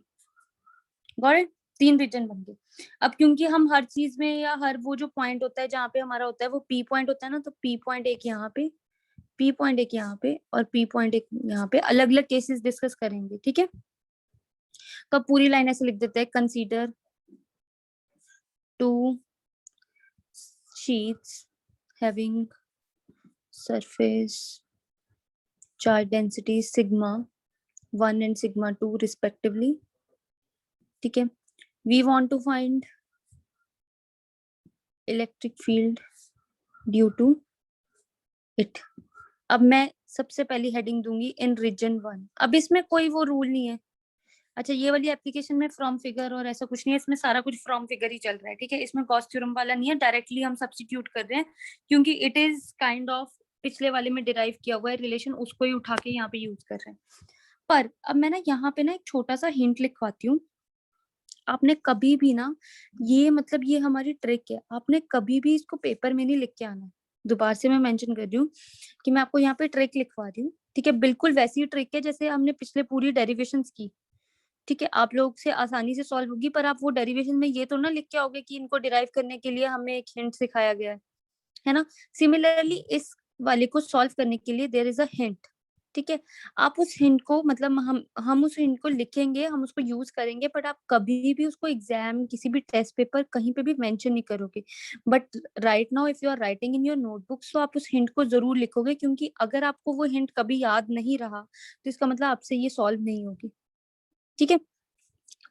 Got it? 3 region बन गए। अब क्योंकि हम हर चीज में या हर वो जो पॉइंट होता है जहाँ पे हमारा होता है वो पी पॉइंट होता है ना, तो पी पॉइंट एक यहाँ पे, पी पॉइंट एक यहाँ पे और पी पॉइंट एक यहाँ पे, अलग अलग केसेस डिस्कस करेंगे। ठीक है, तो अब पूरी लाइन ऐसे लिख देते हैं, consider 2 sheets having surface charge density sigma 1 and sigma 2 respectively। ठीक है, we want to find electric field due to it। अब मैं सबसे पहली हेडिंग दूंगी इन रीजन 1। अब इसमें कोई वो रूल नहीं है। अच्छा, ये वाली एप्लीकेशन में फ्रॉम फिगर और ऐसा कुछ नहीं है, इसमें सारा कुछ फ्रॉम फिगर ही चल रहा है। ठीक है, इसमें गॉस थ्योरम वाला नहीं है, डायरेक्टली हम सब्स्टिट्यूट कर रहे हैं, क्योंकि इट इज काइंड ऑफ पिछले वाले में डिराइव किया हुआ है रिलेशन, उसको ही उठा के यहाँ पे यूज कर रहे हैं। पर अब मैं ना यहाँ पे ना एक छोटा सा हिंट लिखवाती हूँ। आपने कभी भी ना, ये मतलब ये हमारी ट्रिक है, आपने कभी भी इसको पेपर में नहीं लिख के आना। दोबारा से मैं मेंशन कर रही हूँ कि मैं आपको यहाँ पे ट्रिक लिखवा रही हूँ। ठीक है, बिल्कुल वैसी ट्रिक है जैसे हमने पिछले पूरी डेरिवेशंस की। ठीक है, आप लोग से आसानी से सॉल्व होगी, पर आप वो डेरिवेशन में ये तो ना लिख के आओगे कि इनको डिराइव करने के लिए हमें एक हिंट सिखाया गया है ना। सिमिलरली इस वाले को सॉल्व करने के लिए देयर इज अ हिंट। ठीक है, आप उस हिंट को मतलब हम उस हिंट को लिखेंगे, हम उसको यूज करेंगे, बट आप कभी भी उसको एग्जाम किसी भी टेस्ट पेपर कहीं पे भी मेंशन नहीं करोगे। But right now if you are writing in your notebook, तो आप उस हिंट को जरूर लिखोगे, क्योंकि अगर आपको वो हिंट कभी याद नहीं रहा तो इसका मतलब आपसे ये सॉल्व नहीं होगी। ठीक है,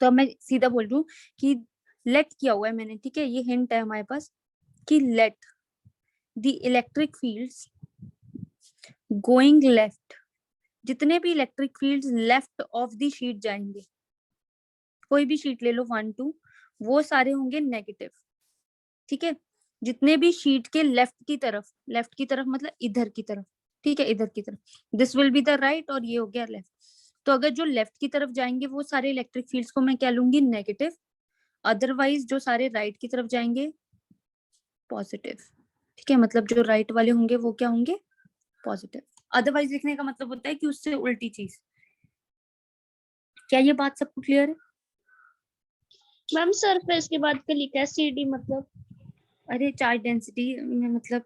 तो अब मैं सीधा बोल रही हूँ कि लेट किया हुआ है मैंने, ठीक है, ये हिंट है हमारे पास कि let the electric fields going left, जितने भी electric fields left of the sheet जाएंगे, कोई भी शीट ले लो 1 2, वो सारे होंगे नेगेटिव, ठीक है। जितने भी शीट के लेफ्ट की तरफ मतलब इधर की तरफ, ठीक है, इधर की तरफ, this will be the right और ये हो गया लेफ्ट। तो अगर जो लेफ्ट की तरफ जाएंगे वो सारे इलेक्ट्रिक फील्ड्स को मैं क्या लूंगी, नेगेटिव, अदरवाइज जो सारे राइट की तरफ जाएंगे पॉजिटिव, ठीक है, मतलब जो राइट वाले होंगे वो क्या होंगे, पॉजिटिव। अदरवाइज लिखने का मतलब होता है कि उससे उल्टी चीज। क्या ये बात सबको क्लियर है?
मैम सरफेस के बाद का लिखा है CD मतलब।
अरे चार्ज डेंसिटी में मतलब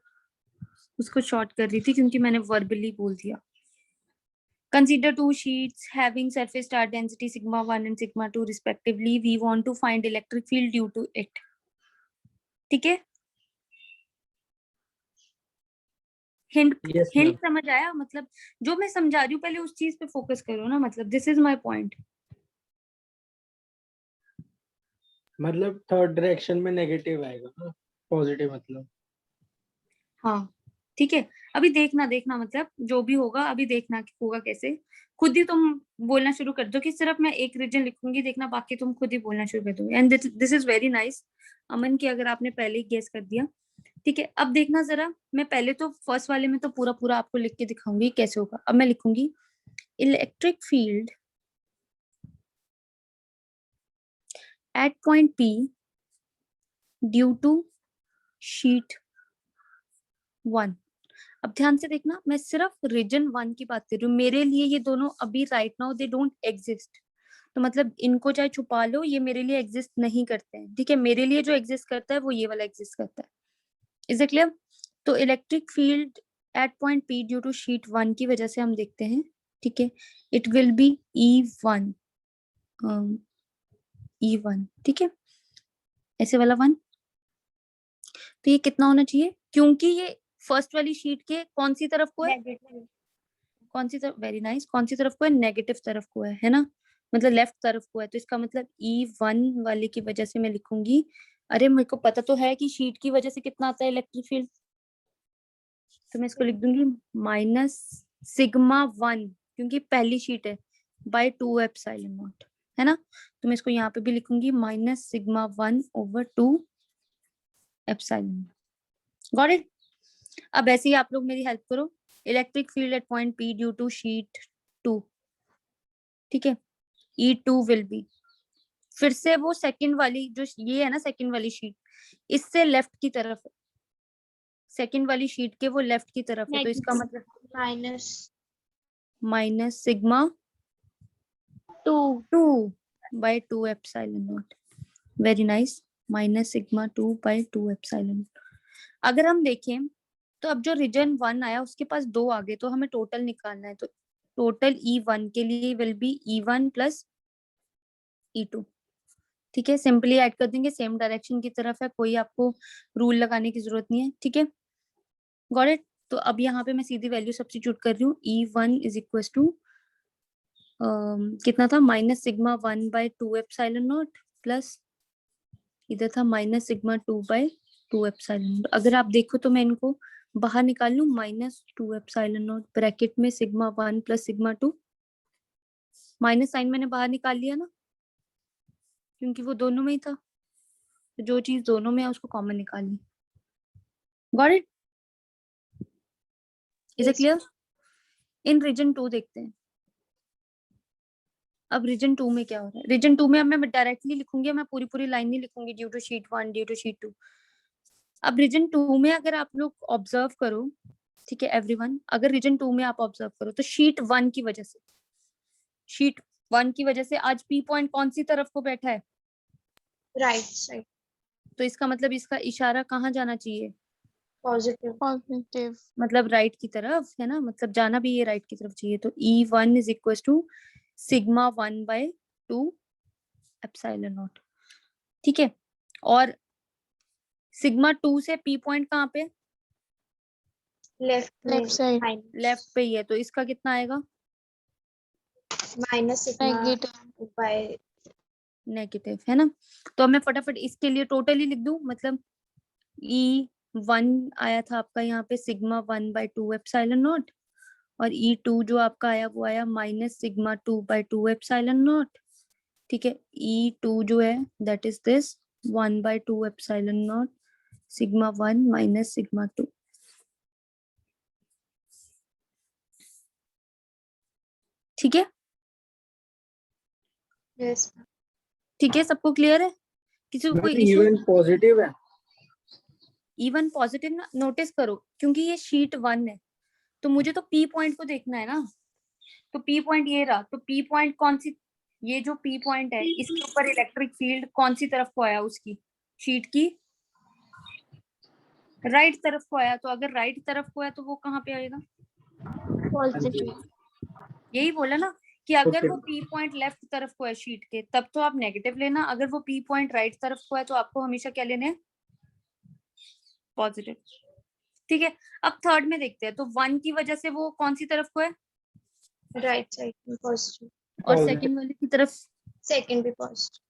उसको शॉर्ट कर रही थी क्योंकि मैंने वर्बली बोल दिया। Consider two sheets having surface charge density sigma 1 and sigma 2 respectively. We want to find electric field due to it. ठीक है, हिंट
Yes,
हिंट
ma'am.
समझ आया? मतलब जो मैं समझा रही हूँ पहले उस चीज पे फोकस करो ना, मतलब दिस इज माय पॉइंट।
मतलब थर्ड डायरेक्शन में नेगेटिव आएगा ना, पॉजिटिव मतलब।
हाँ ठीक है, अभी देखना मतलब जो भी होगा अभी देखना कि होगा कैसे। खुद ही तुम बोलना शुरू कर दो कि सिर्फ मैं एक रीजन लिखूंगी, देखना बाकी तुम खुद ही बोलना शुरू कर दो। And this is very nice Aman की, अगर आपने पहले ही गेस कर दिया। ठीक है, अब देखना जरा, मैं पहले तो फर्स्ट वाले में तो पूरा पूरा आपको लिख के दिखाऊंगी कैसे होगा। अब मैं लिखूंगी electric field at point P due to sheet 1। अब ध्यान से देखना, मैं सिर्फ रीजन 1 की बात कर रही हूँ। मेरे लिए ये दोनों अभी right now they don't exist, तो मतलब इनको चाहे छुपा लो, ये मेरे लिए एग्जिस्ट नहीं करते हैं। ठीक है, मेरे लिए जो एग्जिस्ट करता है वो ये वाला एग्जिस्ट करता है। Is it clear? तो electric field at point P due to sheet 1 की वजह से हम देखते हैं, ठीक है, it will be E1, E1, ठीक है, ऐसे वाला 1। तो ये कितना होना चाहिए, क्योंकि ये फर्स्ट वाली शीट के कौन सी तरफ को है, कौन सी तरफ, वेरी नाइस, कौन सी तरफ को है, नेगेटिव तरफ को है ना, मतलब लेफ्ट तरफ को है। तो इसका मतलब E1 वाले की वजह से मैं लिखूंगी, अरे मेरे को पता तो है कि शीट की वजह से कितना आता है इलेक्ट्रिक फील्ड, तो मैं इसको लिख दूंगी माइनस सिग्मा 1, क्योंकि पहली शीट है, बाय 2 एप्सिलॉन नॉट, है ना। तो मैं इसको यहाँ पे भी लिखूंगी minus sigma 1 over 2 epsilon. Got it? अब ऐसे ही आप लोग मेरी हेल्प करो, electric field at point P due to sheet 2, ठीक है, E2 विल बी, फिर से वो सेकंड वाली जो ये है ना, सेकंड वाली शीट इससे लेफ्ट की तरफ है, सेकंड वाली शीट के वो लेफ्ट की तरफ है, तो इसका मतलब
minus
minus sigma 2 by 2 epsilon naught. Very nice, minus sigma 2 by 2 epsilon. अगर हम देखें तो अब जो रीजन 1 आया उसके पास 2 आ गए, तो हमें टोटल निकालना है, तो टोटल E1 के लिए will be E1 plus E2, ठीक है, सिंपली ऐड कर देंगे, सेम डायरेक्शन की तरफ है, कोई आपको रूल लगाने की जरूरत नहीं है, ठीक है, गॉट इट। तो अब यहाँ पे मैं सीधी वैल्यू सब्स्टिट्यूट कर रही हूँ, E1 इज इक्वल टू कितना था, minus sigma 1 by 2 epsilon naught plus इधर था minus sigma 2 by 2 epsilon naught. अगर आप देखो तो मैं इनको बाहर निकाल लूं, माइनस 2 एप्सिलॉन नॉट ब्रैकेट में sigma 1 plus sigma 2, minus sign मैंने बाहर निकाल लिया ना, क्योंकि वो दोनों में ही था, तो जो चीज दोनों में है उसको कॉमन निकाल ली। Got it? Is it clear? In region 2 देखते हैं, अब रीजन 2 में क्या हो रहा है। रीजन 2 में अब मैं डायरेक्टली लिखूंगी, मैं पूरी पूरी लाइन नहीं लिखूंगी, due to sheet 1 due to sheet 2। अब रीजन 2 में अगर आप लोग ऑब्जर्व करो, ठीक है एवरीवन, अगर रीजन 2 में आप ऑब्जर्व करो तो शीट 1 की वजह से, शीट 1 की वजह से आज P पॉइंट कौन सी तरफ को बैठा है,
राइट साइड,
तो इसका मतलब इसका इशारा कहाँ जाना चाहिए,
पॉजिटिव।
मतलब राइट की तरफ, है ना, मतलब जाना भी ये राइट की तरफ चाहिए। तो E1 is equal to sigma 1 by 2 epsilon naught, ठीक है, और सिग्मा 2 से P पॉइंट कहाँ पे,
लेफ्ट साइड
लेफ्ट पे ही है, तो इसका कितना आएगा,
minus sigma
negative
by
negative, है ना। तो अब मैं फटाफट इसके लिए टोटली लिख दूं, मतलब E1 आया था आपका यहाँ पे सिग्मा 1/2 एप्सिलॉन नॉट, और E2 जो आपका आया वो आया माइनस सिग्मा 2/2 एप्सिलॉन नॉट। ठीक है, E2 जो है that is this 1/2 epsilon not sigma 1 minus sigma 2। ठीक है,
यस
ठीक है, सबको क्लियर है, किसी को कोई
मैम
इशू?
इवन पॉजिटिव है।
इवन पॉजिटिव ना, नोटिस करो क्योंकि ये शीट 1 है तो मुझे तो P पॉइंट को देखना है ना। तो P पॉइंट ये रहा, तो P पॉइंट कौन सी, ये जो P पॉइंट है इसके ऊपर इलेक्ट्रिक फील्ड कौन सी तरफ को आया, उसकी शीट की राइट तरफ को आया। तो अगर राइट तरफ को आया तो वो कहाँ पे आएगा?
पॉजिटिव।
यही बोला ना कि अगर
Okay.
वो P पॉइंट लेफ्ट तरफ को है शीट के तब तो आप नेगेटिव लेना, अगर वो P पॉइंट राइट तरफ को है तो आपको हमेशा क्या लेने हैं? पॉजिटिव। ठीक है, अब थर्ड में देखते हैं। तो 1 की वजह से वो कौन सी तरफ को है?
राइट साइड में पॉजिटिव,
और
Positive.
सेकंड वाले की तरफ,
सेकंड भी पॉजिटिव।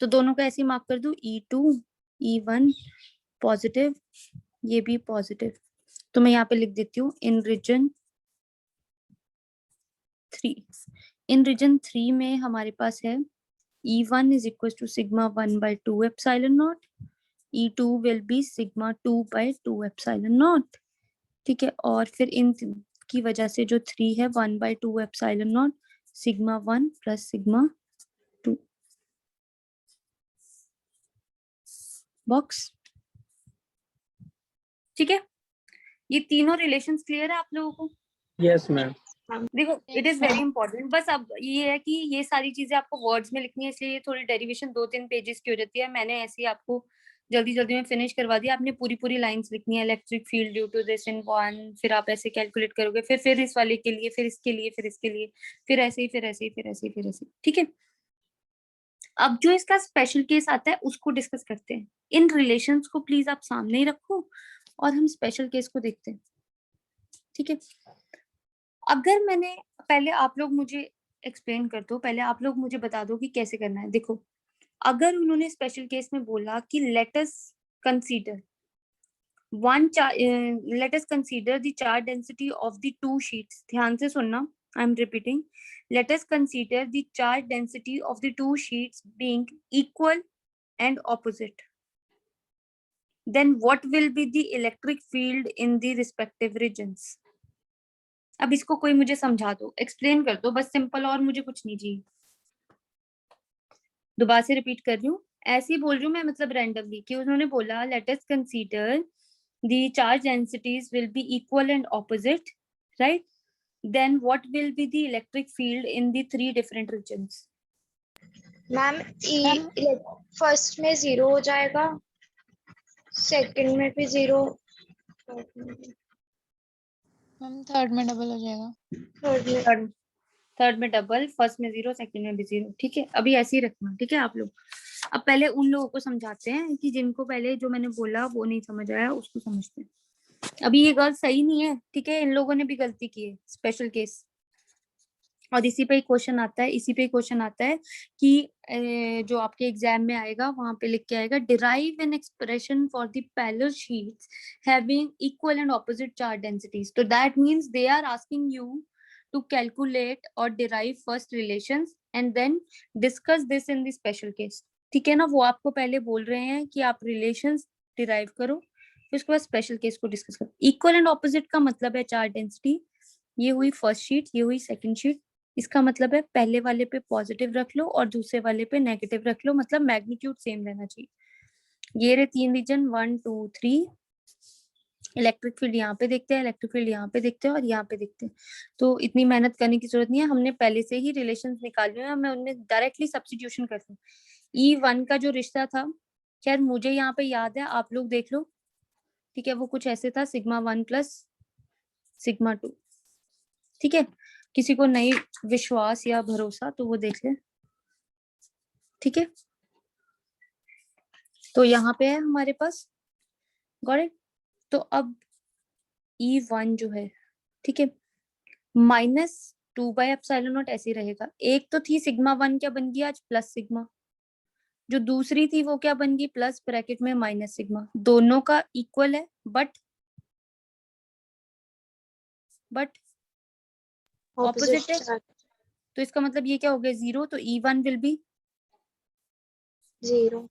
तो दोनों को ऐसे मार्क कर दूं, E2 E1 पॉजिटिव, ये भी पॉजिटिव। तो मैं यहाँ पे लिख देती हूँ इन रीजन 3। इन रीजन 3 में हमारे पास है E1 is equals to sigma 1/2 epsilon naught, E2 will be sigma 2/2 epsilon naught। ठीक है, और फिर इन की वजह से जो 3 है 1/2 epsilon naught sigma 1 plus sigma 2 box. ठीक है, ये तीनों रिलेशंस क्लियर है आप लोगों को?
Yes ma'am.
देखो इट इज वेरी इंपॉर्टेंट, बस अब ये है कि ये सारी चीजें आपको वर्ड्स में लिखनी है, इसलिए ये थोड़ी डेरिवेशन 2-3 पेजेस की हो जाती है। मैंने ऐसे ही आपको जल्दी जल्दी में फिनिश करवा दिया। आपने पूरी पूरी लाइंस लिखनी है, electric field due to this in 1, फिर आप ऐसे कैलकुलेट करोगे, फिर इस वाले के लिए, फिर इसके लिए, फिर इसके लिए, फिर ऐसे ही, फिर ऐसे ही, फिर ऐसे ही, फिर ऐसे ही। ठीक है, अब जो इसका स्पेशल केस आता है उसको डिस्कस करते हैं। इन रिलेशंस को प्लीज आप सामने ही रखो और हम स्पेशल केस को देखते हैं। ठीक है, अगर मैंने, पहले आप लोग मुझे एक्सप्लेन कर दो, पहले आप लोग मुझे बता दो कि कैसे करना है। देखो, अगर उन्होंने स्पेशल केस में बोला कि let us consider let us consider the charge density of the two sheets, ध्यान से सुनना, I am repeating, let us consider the charge density of the two sheets being equal and opposite, then what will be the electric field in the respective regions? अब इसको कोई मुझे समझा दो, explain कर दो, बस सिंपल, और मुझे कुछ नहीं चाहिए। दोबारा से रिपीट कर रही हूँ, ऐसे ही बोल रही हूँ मैं, मतलब रैंडमली, कि उन्होंने बोला let us consider the charge densities will be equal and opposite, right? Then what will be the electric field in the 3 different regions?
Ma'am first में 0 हो जाएगा, सेकंड में भी 0,
मैम थर्ड में डबल हो जाएगा।
थर्ड में डबल, फर्स्ट में 0, सेकंड में भी 0। ठीक है, अभी ऐसे ही रखना, ठीक है आप लोग। अब पहले उन लोगों को समझाते हैं कि जिनको पहले जो मैंने बोला वो नहीं समझ आया, उसको समझते हैं। अभी ये गर्ल सही नहीं है, ठीक है, इन लोगों ने भी गलती की है, स्पेशल केस। और इसी पे क्वेश्चन आता है, इसी पे क्वेश्चन आता है कि जो आपके एग्जाम में आएगा वहां पे लिख के आएगा derive an expression for the parallel sheets having equal and opposite charge densities. तो that means they are asking you to calculate or derive first relations and then discuss this in the special case। ठीक है ना, वो आपको पहले बोल रहे हैं कि आप रिलेशंस डिराइव करो, फिर उसके बाद स्पेशल केस को डिस्कस करो। इक्वल एंड ऑपोजिट का मतलब है चार्ज डेंसिटी, ये हुई फर्स्ट शीट, ये हुई सेकंड शीट। इसका मतलब है पहले वाले पे पॉजिटिव रख लो और दूसरे वाले पे नेगेटिव रख लो, मतलब मैग्नीट्यूड सेम रहना चाहिए। ये रहे 3 रीजन, 1 2 3। इलेक्ट्रिक फील्ड यहाँ पे देखते हैं, इलेक्ट्रिक फील्ड यहाँ पे देखते हैं और यहाँ पे देखते हैं। तो इतनी मेहनत करने की जरूरत नहीं है, हमने पहले से ही रिलेशंस निकाल लिए हैं, मैं उनमें डायरेक्टली सब्स्टिट्यूशन कर दूं। E1 का जो रिश्ता था, खैर मुझे यहाँ पे याद है, आप लोग देख लो, ठीक है, वो कुछ ऐसे था सिग्मा 1 प्लस सिग्मा 2। ठीक है, किसी को नहीं विश्वास या भरोसा तो वो देख ले। ठीक है, तो यहाँ पे है हमारे पास, गॉट इट। तो अब E1 जो है, ठीक है, -2/ε0 ऐसे रहेगा। एक तो थी सिग्मा 1, क्या बन गया आज प्लस सिग्मा, जो दूसरी थी वो क्या बन गई, प्लस ब्रैकेट में माइनस सिग्मा, दोनों का इक्वल है बट ऑपोजिट है। तो इसका मतलब ये क्या हो गया, 0, तो E1 विल बी
0।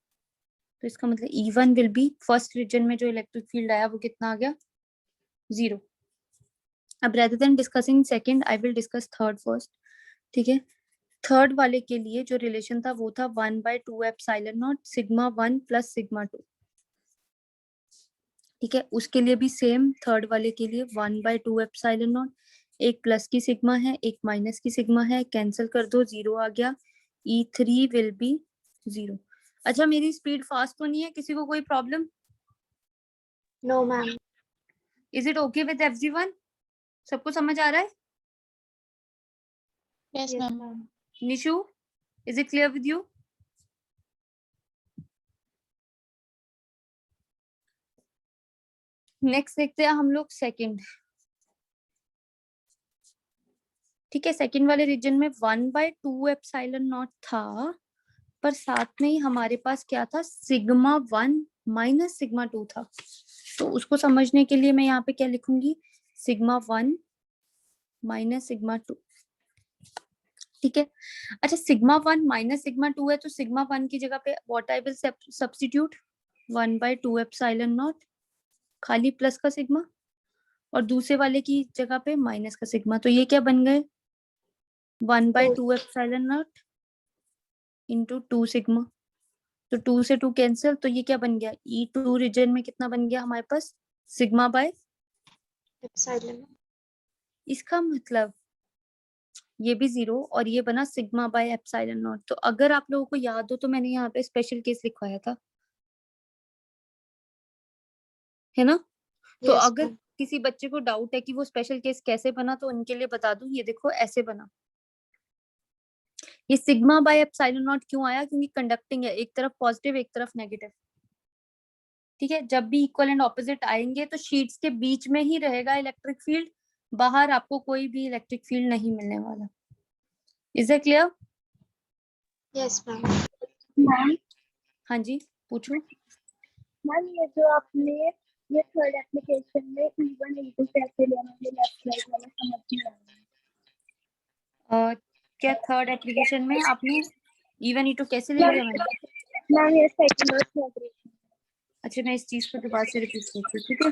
तो इसका मतलब E1 will be, first reason में जो इलेक्ट्रिक फील्ड आया वो कितना आ गया, 0। अब rather than discussing second I will discuss third first, ठीक है। थर्ड वाले के लिए जो रिलेशन था वो था 1/2 epsilon not sigma 1 plus sigma 2, ठीक है। उसके लिए भी सेम, थर्ड वाले के लिए 1/2 एप्सिलॉन नॉट, एक प्लस की सिग्मा है एक माइनस की सिग्मा है, कैंसिल कर दो, 0 आ गया, E3 विल बी 0। अच्छा मेरी स्पीड फास्ट तो नहीं है, किसी को कोई problem?
No ma'am.
Is it okay with everyone? सबको समझ आ रहा है?
Yes
yes
ma'am.
Ma'am.
Nishu, is it clear with you? Next देखते हैं हम लोग सेकंड, ठीक है। सेकंड वाले रीजन में 1/2 एप्सिलॉन नॉट था, पर साथ में ही हमारे पास क्या था, सिग्मा 1 माइनस सिग्मा 2 था। तो उसको समझने के लिए मैं यहाँ पे क्या लिखूंगी, सिग्मा 1 माइनस सिग्मा 2, ठीक है। अच्छा सिग्मा 1 माइनस सिग्मा 2 है, तो सिग्मा 1 की जगह पे what I will substitute, 1/2 epsilon not खाली प्लस का सिग्मा, और दूसरे वाले की जगह पे माइनस का सिग्मा। तो ये क्या बन गए, 1/2 एप्सिलॉन नॉट इंटू 2 सिग्मा। तो 2 से 2 कैंसिल, तो ये क्या बन गया, E2 रीजन में कितना बन गया हमारे पास, सिग्मा बाय
एप्सिलॉन।
इसका मतलब ये भी 0 और ये बना सिग्मा बाय एप्सिलॉन नॉट। तो अगर आप लोगों को याद हो तो मैंने यहाँ पे स्पेशल केस लिखवाया था, है ना। तो
यस
अगर
मैम।
किसी बच्चे को डाउट है कि वो स्पेशल केस कैसे बना, तो उनके लिए बता दूं, ये देखो ऐसे बना। ये सिग्मा बाय एप्सिलॉन नॉट क्यों आया, क्योंकि कंडक्टिंग है, एक तरफ पॉजिटिव एक तरफ नेगेटिव, ठीक है। जब भी इक्वल एंड ऑपोजिट आएंगे तो शीट्स के बीच में ही रहेगा इलेक्ट्रिक फील्ड, बाहर आपको कोई भी इलेक्ट्रिक फील्ड नहीं मिलने वाला। Is it clear?
Yes ma'am.
Ma'am
हाँ जी पूछो।
मैम ये जो आपने ये थर्ड एप्लीकेशन में E1 E2 कैसे लेना है लेफ्ट साइड वाला समझ नहीं आ रहा है।
क्या थर्ड एप्लीकेशन में आपने E1 E2 कैसे ले लिया मैंने?
मैम ये सेकंड और थर्ड।
अच्छा मैं इस चीज को दोबारा से रिपीट करती हूँ, ठीक है।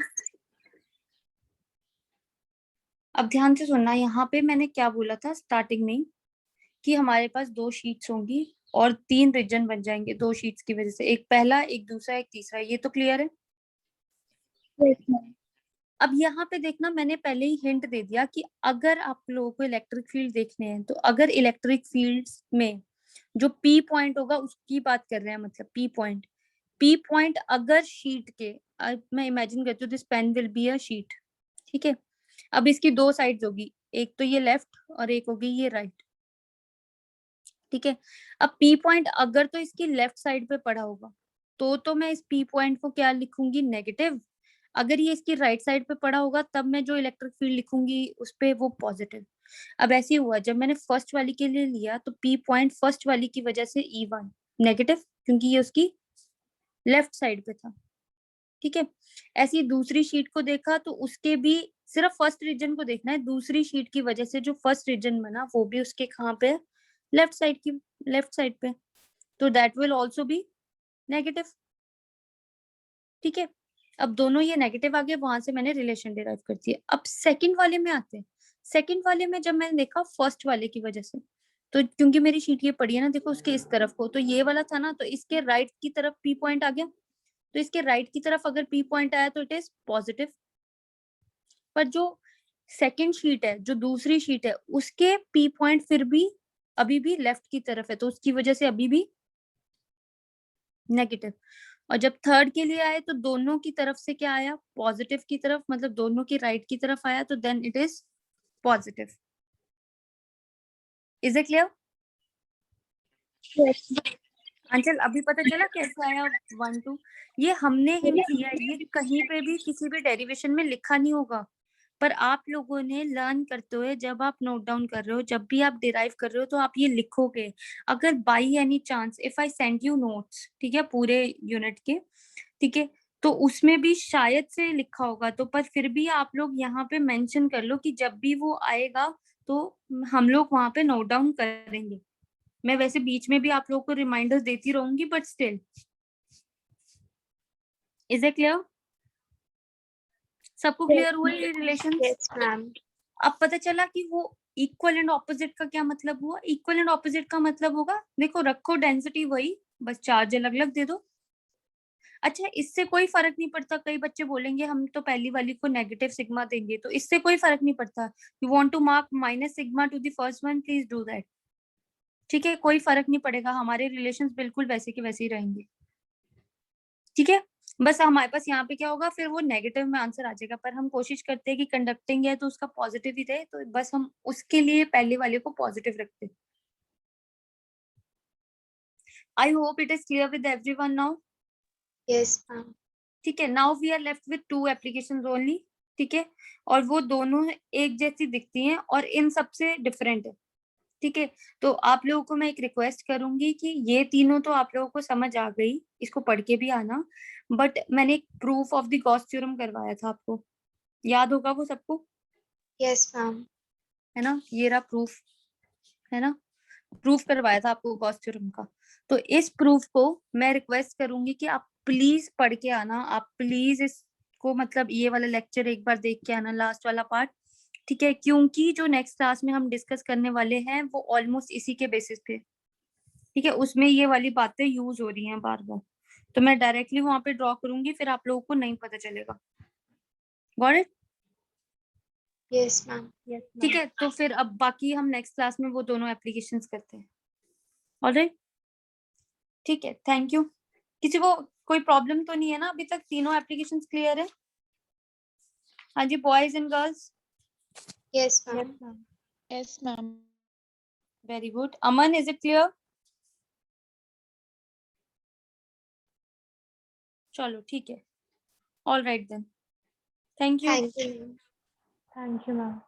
अब ध्यान से सुनना, यहाँ पे मैंने क्या बोला था स्टार्टिंग में कि हमारे पास 2 शीट्स होंगी और 3 रीजन बन जाएंगे 2 शीट्स की वजह से, एक पहला एक दूसरा एक तीसरा, ये तो क्लियर है।
Yes ma'am.
अब यहाँ पे देखना, मैंने पहले ही हिंट दे दिया कि अगर आप लोगों को इलेक्ट्रिक फील्ड देखने हैं, तो अगर इलेक्ट्रिक फील्ड्स में जो P पॉइंट होगा उसकी बात कर रहे हैं, मतलब P पॉइंट अगर शीट के, अब मैं इमेजिन करती हूँ this pen will be a sheet, ठीक है। अब इसकी 2 साइड्स होगी, एक तो ये लेफ्ट और एक होगी ये राइट, ठीक है। अब P पॉइंट अगर तो इसकी लेफ्ट साइड पे पड़ा होगा तो मैं इस P पॉइंट को क्या लिखूंगी, नेगेटिव। अगर ये इसकी राइट साइड पे पड़ा होगा तब मैं जो इलेक्ट्रिक फील्ड लिखूंगी उस पे वो पॉजिटिव। अब ऐसे ही हुआ, जब मैंने फर्स्ट वाली के लिए लिया तो P पॉइंट फर्स्ट वाली की वजह से E1 नेगेटिव, क्योंकि ये उसकी लेफ्ट साइड पे था, ठीक है। ऐसी दूसरी शीट को देखा तो उसके भी सिर्फ फर्स्ट रीजन को देखना है, दूसरी शीट की वजह से जो फर्स्ट रीजन बना वो भी उसके कहाँ पे, लेफ्ट साइड पे, तो that will also be negative, ठीक है। अब दोनों ये नेगेटिव आ गए, वहां से मैंने रिलेशन डिराइव कर दिया। अब सेकंड वाले में आते हैं। सेकंड वाले में जब मैंने देखा फर्स्ट वाले की वजह से, तो क्योंकि मेरी शीट ये पड़ी है ना, देखो उसके इस तरफ को, तो ये वाला था ना, तो इसके राइट की तरफ P पॉइंट आ गया, तो इसके राइट की तरफ अगर P पॉइंट आया तो इट इज पॉजिटिव। पर जो सेकंड शीट है, जो दूसरी शीट है, उसके P पॉइंट फिर भी अभी भी लेफ्ट की तरफ है, तो उसकी वजह से अभी भी नेगेटिव। और जब थर्ड के लिए आए तो दोनों की तरफ से क्या आया, पॉजिटिव की तरफ, मतलब दोनों की राइट की तरफ आया, तो then it is positive. Is it clear?
Yes
Anchal अभी पता चला कैसे आया 1 2? ये हमने हिंट लिया है, ये कहीं पे भी किसी भी डेरिवेशन में लिखा नहीं होगा, पर आप लोगों ने लर्न करते हुए जब आप नोट डाउन कर रहे हो, जब भी आप डिराइव कर रहे हो, तो आप ये लिखोगे। अगर by any chance if I send you notes, ठीक है, पूरे यूनिट के, ठीक है, तो उसमें भी शायद से लिखा होगा, तो पर फिर भी आप लोग यहाँ पे मेंशन कर लो कि जब भी वो आएगा तो हम लोग वहां पे नोट डाउन करेंगे। मैं वैसे बीच में भी आप लोगों को रिमाइंडर्स देती रहूंगी, but still, is it clear? सबको क्लियर हुआ ये रिलेशन?
Yes ma'am.
अब पता चला कि वो इक्वल एंड ऑपोजिट का क्या मतलब हुआ। इक्वल एंड ऑपोजिट का मतलब होगा, देखो रखो डेंसिटी वही, बस चार्ज अलग अलग दे दो। अच्छा, इससे कोई फर्क नहीं पड़ता, कई बच्चे बोलेंगे हम तो पहली वाली को नेगेटिव सिग्मा देंगे, तो इससे कोई फर्क नहीं पड़ता। You want to mark minus sigma to the first one, please do that. ठीक है, कोई फर्क नहीं पड़ेगा, हमारे रिलेशंस बिल्कुल वैसे के वैसे ही रहेंगे। ठीक है, बस हमारे पास यहाँ पे क्या होगा, फिर वो नेगेटिव में आंसर आ जाएगा, पर हम कोशिश करते हैं कि कंडक्टिंग है तो उसका पॉजिटिव ही रहे, तो बस हम उसके लिए पहले वाले को पॉजिटिव रखते हैं। I hope it is clear with everyone now.
Yes ma'am.
ठीक है, now we are left with 2 applications only. ठीक है, और वो दोनों एक जैसी दिखती हैं और इन सबसे डिफरेंट है। ठीक है, तो आप लोगों को मैं एक रिक्वेस्ट करूंगी कि ये तीनों तो आप लोगों को समझ आ गई, इसको पढ़ के भी आना, बट मैंने एक proof of the Gauss theorem करवाया था आपको, याद होगा वो सबको?
Yes ma'am.
है ना, ये रहा प्रूफ, है ना, प्रूफ करवाया था आपको गॉस थ्योरम का। तो इस प्रूफ को मैं रिक्वेस्ट करूंगी कि आप प्लीज पढ़ के आना, आप प्लीज इसको मतलब ये वाला लेक्चर एक बार देख के आना, लास्ट वाला पार्ट। ठीक है, क्योंकि जो नेक्स्ट क्लास में हम डिस्कस करने वाले हैं वो ऑलमोस्ट इसी के बेसिस पे, ठीक है, उसमें ये वाली बातें यूज हो रही हैं बार बार, तो मैं डायरेक्टली वहां पे ड्रॉ करूंगी, फिर आप लोगों को नहीं पता चलेगा। Got it?
Yes ma'am.
ठीक है, तो फिर अब बाकी हम नेक्स्ट क्लास में वो दोनों एप्लीकेशंस करते हैं। ऑलराइट, ठीक है, थैंक यू। किसी को कोई प्रॉब्लम तो नहीं है ना अभी तक? तीनों एप्लीकेशंस क्लियर है? हाँ जी, boys and girls?
Yes ma'am.
Yes, ma'am.
Very good. Aman, is it clear? चलो ठीक है, all right then, thank you.
Thank you.
Thank you ma'am.